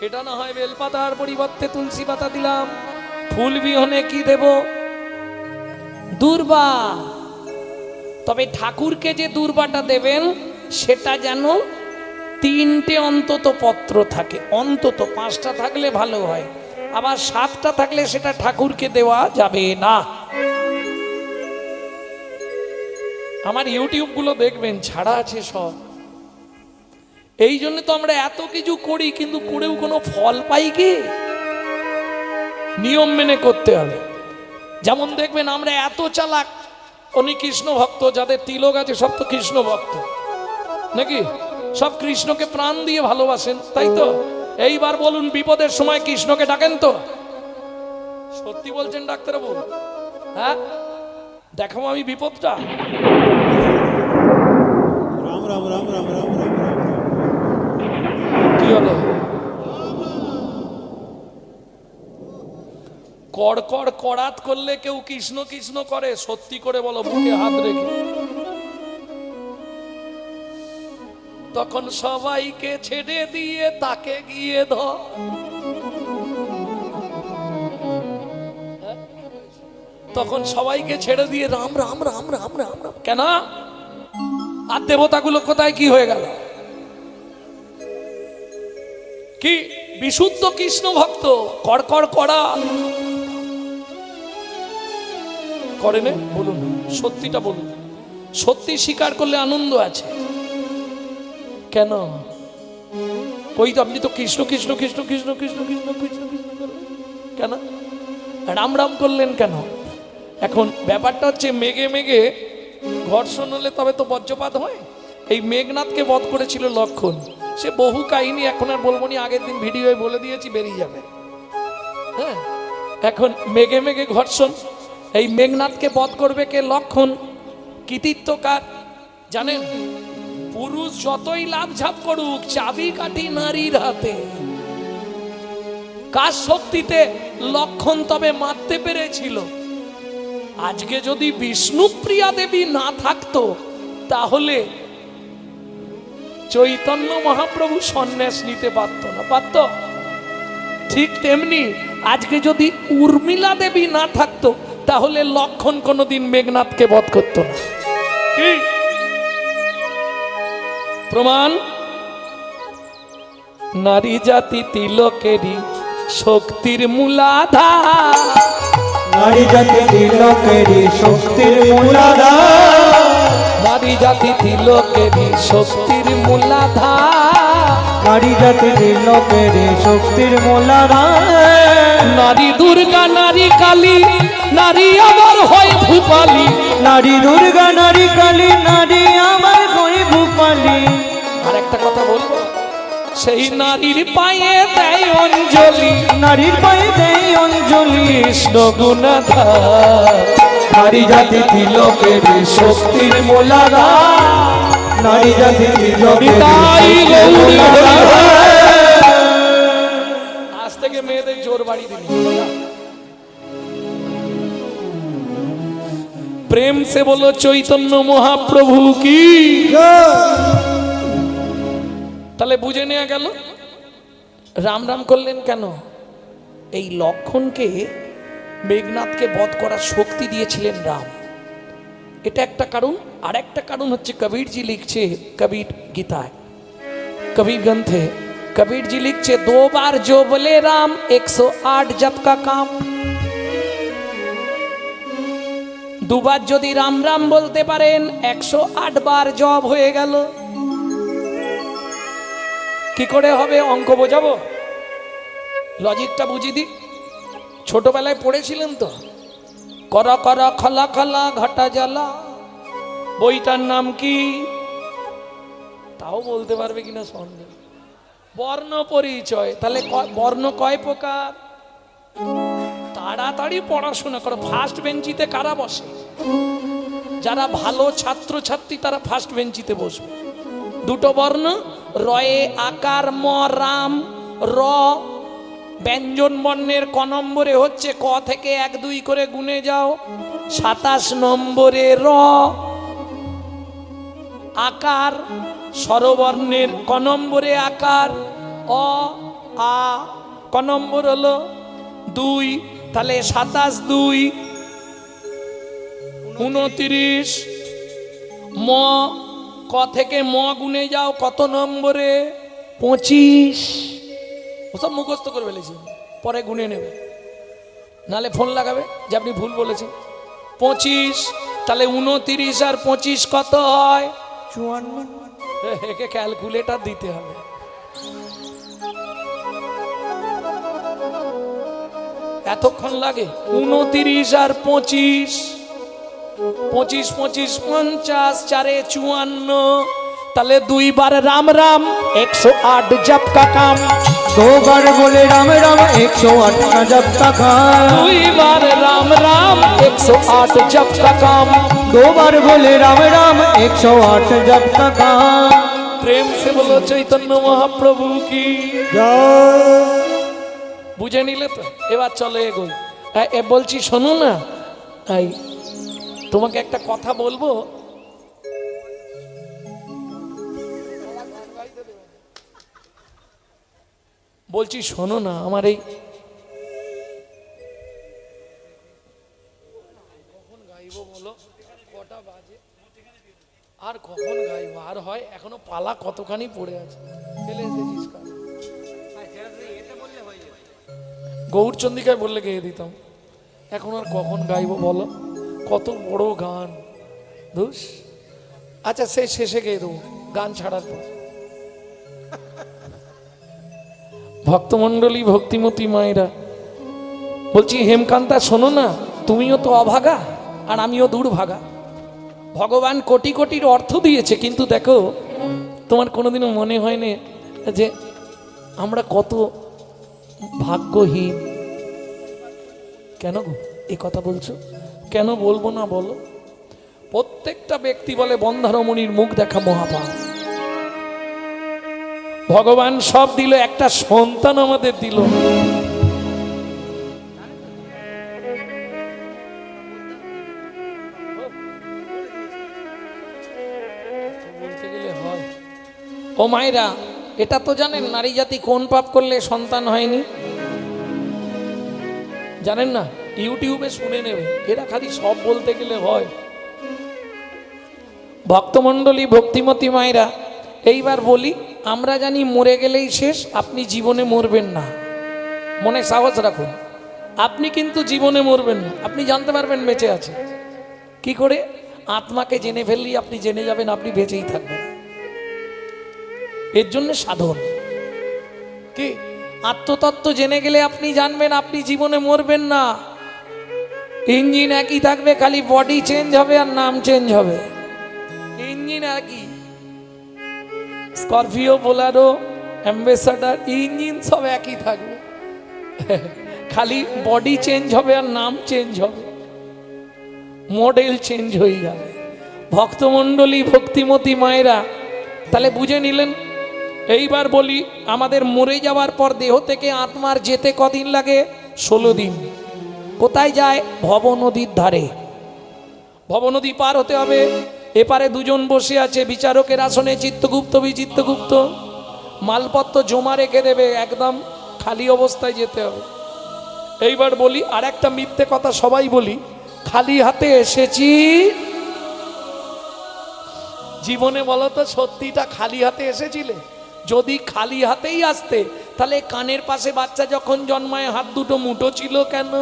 এটা না হয় বেলপাতার পরিবর্তে তুলসী পাতা দিলাম ফুল বিহনে কি দেব দূর্বা তবে ঠাকুরকে যে দূর্বাটা দেবেন সেটা যেন 3টে অন্তত পত্র থাকে অন্তত 5টা থাকলে ভালো হয় আবার 7টা থাকলে সেটা ঠাকুরকে দেওয়া যাবে না আমার ইউটিউব গুলো দেখবেন ছাড়া আছে সব এই জন্য তো আমরা এত কিছু করি কিন্তু করেও কোনো ফল পাই কি নিয়ম মেনে করতে হবে যেমন দেখবেন আমরা এত চালাক উনি কৃষ্ণ ভক্ত যাদের তিলক আছে সব তো কৃষ্ণ ভক্ত নাকি সব কৃষ্ণকে প্রাণ দিয়ে ভালোবাসেন তাই তো এইবার বলুন বিপদের সময় কৃষ্ণকে ডাকেন তো সত্যি বলছেন ডাক্তারবাবু হ্যাঁ দেখাবো আমি বিপদটা রাম রাম রাম রাম রাম রাম কি হলো কড়কড় কড়াত করলে কেউ কৃষ্ণ কৃষ্ণ করে সত্যি করে বলো বুকে হাত রেখে তখন সবাইকে ছেড়ে দিয়ে তাকে গিয়ে ধর তখন সবাইকে ছেড়ে দিয়ে রাম রাম রাম রাম রাম রাম কেন আর দেবতাগুলো কোথায় কি হয়ে গেল কি বিশুদ্ধ কৃষ্ণ ভক্ত কড়কড় কড়া করে না বলুন সত্যিটা বলুন সত্যি স্বীকার করলে আনন্দ আছে কেন ওই তো আপনি তো কৃষ্ণ কৃষ্ণ কৃষ্ণ কৃষ্ণ কৃষ্ণ কৃষ্ণ কৃষ্ণ কৃষ্ণ করলেন কেন রাম রাম করলেন কেন এখন ব্যাপারটা হচ্ছে মেঘে মেঘে ঘর্ষণ হলে তবে তো বজ্রপাত হয় এই মেঘনাথকে বধ করেছিল লক্ষণ সে বহু কাহিনী এখন আর বলবো না আগের দিন ভিডিওয়ে বলে দিয়েছি বেরিয়ে যাবে হ্যাঁ এখন মেঘে মেঘে ঘর্ষণ এই মেঘনাথকে বধ করবে কে লক্ষণ কৃতিত্ব কার জানেন পুরুষ যতই লাভ ঝাপ করুক চাবি কাঠি নারীর হাতে কার শক্তিতে লক্ষণ তবে মারতে পেরেছিল আজকে যদি বিষ্ণুপ্রিয়া দেবী না থাকতো তাহলে চৈতন্য মহাপ্রভু সন্ন্যাস নিতে পারত না, পারত? ঠিক তেমনি আজকে যদি উর্মিলা দেবী না থাকতো তাহলে লক্ষণ কোনোদিন মেঘনাথকে বধ করতো না। কি প্রমাণ? নারী জাতি তিলকেরই শক্তির মূলাধার, নারী জাতি তিলকেরই শক্তির মূলাধার, নারী জাতি তিলকেরই শক্তির মূলাধার, নারী জাতি তিলকেরই শক্তির মূলাধার। নারী দুর্গা নারী কালী নারী আবার হয় ভূপালী, নারী দুর্গা নারী কালী নারী আমার হয়ে ভূপালী। আর একটা কথা বলবো, সেই নারীর পায়ে দেয় অঞ্জলি, নারীর পায়ে দেয় অঞ্জলি কৃষ্ণ গুণাধার, নারী জাতি তিলকেরই শক্তির মূলাধার, নারী জাতি তিলকেরই নিতাই শক্তির গৌরী মূলাধার। আজ থেকে মেয়েদের জোর বাড়ি দিলি। প্রেম সে বলো চৈতন্য মহাপ্রভু কি। তাহলে বুঝে নেওয়া গেল রাম রাম করলেন কেন? এই লক্ষণকে মেঘনাথকে বধ করার শক্তি দিয়েছিলেন রাম, এটা একটা কারণ। আর একটা কারণ হচ্ছে কবীরজি লিখছে কবীর গীতায়, कबीर ग्रंथ है, कबीर जी लिखছে 2 बार जो बोले राम 108 जप का काम। 2 বার যদি রাম রাম বলতে পারেন 108 বার জপ হয়ে গেল। কি করে হবে? অঙ্ক বোঝাবো, লজিকটা বুঝিয়ে দিই। ছোটবেলায় পড়েছিলেন তো, করা করা খলা খলা ঘটা জ্বালা, বইটার নাম কি? তাও বলতে পারবে কিনা সন্দেহ। বর্ণ পরিচয়। তাহলে বর্ণ কয় প্রকার? তাড়াতাড়ি পড়াশোনা করো। ফার্স্ট বেঞ্চিতে কারা বসে? যারা ভালো ছাত্র ছাত্রী তারা ফার্স্ট বেঞ্চিতে বসবে। 2টো বর্ণ, রয়ে আকার ম রাম র, ব্যঞ্জন বর্ণের ক নম্বরে হচ্ছে ক থেকে 1 2 করে গুনে যাও, 27 নম্বরে র। আকার স্বরবর্ণের ক নম্বরে আকার অ আ, ক নম্বর হলো 2, তাহলে 27 2 29। ম, ক থেকে ম গুনে যাও কত নম্বরে? 25। ওসব মুখস্থ করে ফেলেছি, পরে গুনে নেবে, নালে ফোন লাগাবে যে আপনি ভুল বলেছেন। 25, তাহলে 29 আর 25 কত হয়? 54। একে ক্যালকুলেটর দিতে হবে। এতক্ষণ লাগে? 29 আর 25, 25 25 50, 4 54। তাহলে 2 বার রাম রাম 108 जप का काम। 2 बार बोले राम राम 108 का जप का काम। 2 बार राम राम 108 जप का काम। 2 बार बोले राम राम 108 जप का काम। प्रेम से बोलो चैतन्य महाप्रभु की। বুঝে নিলে তো? এবার চলো এগোই। বলছি শোনো না, এই তোমাকে একটা কথা বলবো। বলছি শোনো না, আমার এই কখন গাইবো বলো? কটা বাজে? আর কখন গাইবো? আর হয় এখনো পালা কতখানি পড়ে আছে। ফেলে এসেছিস কাল? গৌরচন্দিকায় বললে গেয়ে দিতাম। এখন আর কখন গাইবো বলো? কত বড় গান, ধুস। আচ্ছা সে শেষে গেয়ে দেবো গান ছাড়ার পর। ভক্তমণ্ডলী ভক্তিমতী মায়েরা, বলছি হেমকান্তা শোনো না, তুমিও তো অভাগা আর আমিও দুর্ভাগা। ভগবান কোটি কোটির অর্থ দিয়েছে, কিন্তু দেখো তোমার কোনোদিনও মনে হয় না যে আমরা কত ভাগ্যহীন? কেন গো এই কথা বলছো? কেন বলবো না বলো? প্রত্যেকটা ব্যক্তি বলে বন্ধারমণির মুখ দেখা মহাপাপ। ভগবান সব দিল, একটা সন্তান আমাদের দিল। বলতে গেলে হয় ও মায়েরা, এটা তো জানেন নারী জাতি কোন পাপ করলে সন্তান হয়নি? জানেন না? ইউটিউবে শুনে নেবে, এরা খালি সব বলতে গেলে হয়। ভক্তমণ্ডলী, ভক্তিমতী মায়েরা, এইবার বলি, আমরা জানি মরে গেলেই শেষ, আপনি জীবনে মরবেন না, মনে সাহস রাখুন। আপনি কিন্তু জীবনে মরবেন না, আপনি জানতে পারবেন বেঁচে আছে কি করে? আত্মাকে জেনে ফেললেই আপনি জেনে যাবেন আপনি বেঁচেই থাকবেন। এর জন্য সাধন কি? আত্মতত্ত্ব জেনে গেলে আপনি জানবেন আপনি জীবনে মরবেন না। ইঞ্জিন একই থাকবে, খালি বডি চেঞ্জ হবে আর নাম চেঞ্জ হবে। ইঞ্জিন একই, স্করপিও, বোলেরো, অ্যাম্বাসেডর, ইঞ্জিন সব একই থাকবে, খালি বডি চেঞ্জ হবে আর নাম চেঞ্জ হবে, মডেল চেঞ্জ হয়ে যাবে। ভক্তমণ্ডলী, ভক্তিমতী মায়েরা, তাহলে বুঝে নিলেন। এইবার বলি, আমাদের মরে যাওয়ার পর দেহ থেকে আত্মার যেতে কদিন লাগে? 16 দিন। কোথায় যায়? ভব নদীর ধারে। ভব নদী পার হতে হবে। এপারে দুজন বসে আছে বিচারকের আসনে, চিত্তগুপ্ত, বিচিত্তগুপ্ত। মালপত্র জমা রেখে দেবে, একদম খালি অবস্থায় যেতে হবে। এইবার বলি, আর একটা মিথ্যে কথা সবাই বলি, খালি হাতে এসেছি। জীবনে বলো তো, সত্যিটা খালি হাতে এসেছিলে? যদি খালি হাতেই আসতে, তাহলে কানের পাশে বাচ্চা যখন জন্মায় হাত দুটো মুঠো ছিল কেন?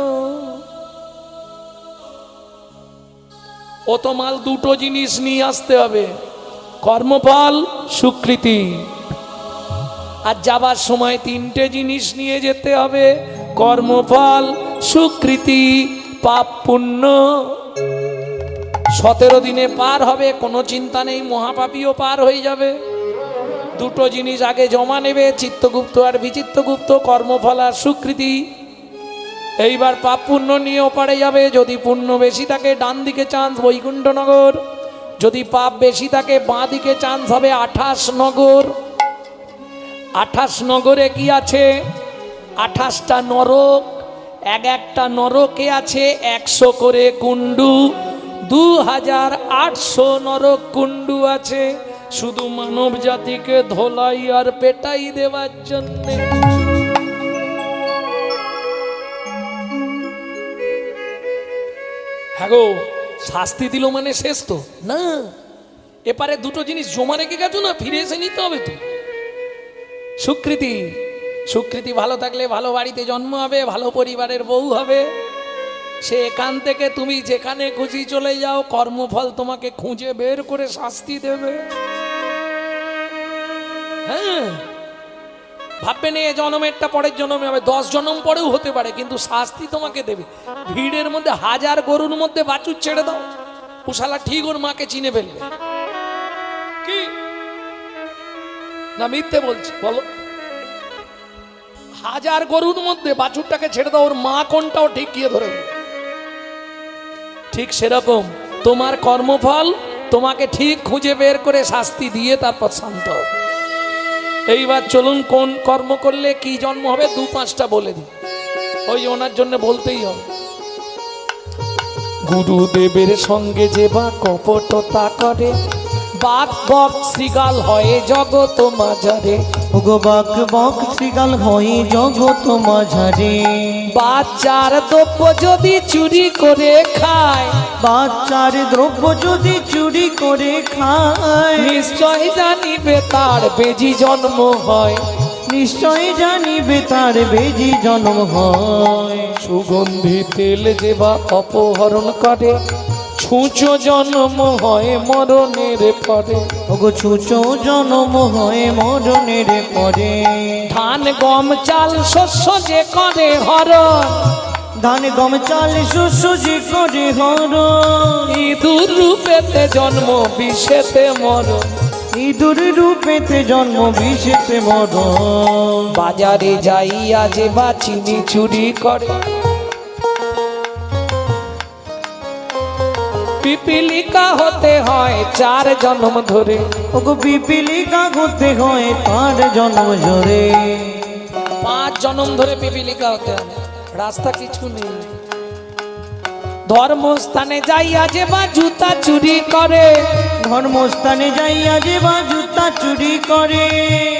ও তো মাল দুটো জিনিস নিয়ে আসতে হবে, কর্মফল, স্বীকৃতি। আর যাবার সময় 3টে জিনিস নিয়ে যেতে হবে, কর্মফল, স্বীকৃতি, পাপ পুণ্য। 17 দিনে পার হবে, কোনো চিন্তা নেই, মহাপাপীও পার হয়ে যাবে। দুটো জিনিস আগে জমা নেবে, চিত্তগুপ্ত আর বিচিত্তগুপ্ত, কর্মফল আর স্বীকৃতি। এইবার পাপ পুণ্য নিয়ে ওপারে যাবে। যদি পুণ্য বেশি থাকে ডান দিকে চান্স বৈকুণ্ঠনগর, যদি পাপ বেশি থাকে বাঁ দিকে চান্স হবে 28 নগর। 28 নগরে কি আছে? 28টা নরক। একটা নরকে আছে 100 করে কুণ্ডু, 2800 নরক কুণ্ডু আছে, শুধু মানব জাতিকে ধোলাই আর পেটাই দেওয়ার জন্য। হ্যাঁ গো, শাস্তি দিল মানে শেষ তো না। এপারে দুটো জিনিস জমা রেখে গেছো না, ফিরে এসে নিতে হবে তো। স্বীকৃতি, স্বীকৃতি ভালো থাকলে ভালো বাড়িতে জন্ম হবে, ভালো পরিবারের বউ হবে। সে এখান থেকে তুমি যেখানে খুশি চলে যাও, কর্মফল তোমাকে খুঁজে বের করে শাস্তি দেবে। হ্যাঁ, ভাববে না এ জন্মেরটা পরের জন্মে হবে, 10 জন্ম পরেও হতে পারে, কিন্তু শাস্তি তোমাকে দেবে। ভিড়ের মধ্যে 1000 গরুর মধ্যে বাছুর ছেড়ে দাও, ও শালা ঠিক ওর মাকে চিনে ফেলবে। কি না মিথ্যে বলছি বলো? 1000 গরুর মধ্যে বাছুরটাকে ছেড়ে দাও, ওর মা কোনটাও ঠিক গিয়ে ধরে ফেলবে। ঠিক সেরকম তোমার কর্মফল তোমাকে ঠিক খুঁজে বের করে শাস্তি দিয়ে তারপর শান্ত হবে। এইবার চলুন, কোন কর্ম করলে কি জন্ম হবে 2-5টা বলে দিই, ওই ওনার জন্য বলতেই হবে। গুরুদেবের সঙ্গে যে বা কপটতা করে, বাক বক শ্রীগাল হয় জগত মাঝারে। ওগো বাক বক শ্রীগাল হয় জগত মাঝারে। বাচ্চার দ্রব্য যদি চুরি করে খায়, বাচ্চার দ্রব্য যদি চুরি করে খায়, নিশ্চয় জানিবে তার বেজি জন্ম হয়। নিশ্চয় জানিবে তার বেজি জন্ম হয়। সুগন্ধি তেল যে বা অপহরণ করে, ছুঁচো জন্ম হয় মরণের পরে। ওগো ছুঁচো জন্ম হয় মরণের পরে। ধান গম চাল শস্য যে করে হরণ, ধান গম চাল শস্য যে করে হরণ। ইঁদুর রূপেতে জন্ম বিষেতে মরণ। ইঁদুর রূপেতে জন্ম বিষেতে মরণ। বাজারে যাইয়া যে বা চিনি চুরি করে, পিপিলিকা হতে হয় 4 জন্ম ধরে। ওগো পিপিলিকা হতে হয় 5 জন্ম ধরে। 5 জন্ম ধরে পিপিলিকা হতে হবে, রাস্তা কিছু নেই। ধর্মস্থানে যাইয়া যে বা জুতা চুরি করে, ধর্মস্থানে যাইয়া যে বা জুতা চুরি করে,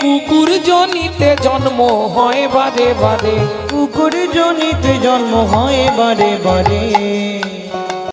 কুকুর জনিতে জন্ম হয় বারে বারে, কুকুর জনিতে জন্ম হয় বারে বারে।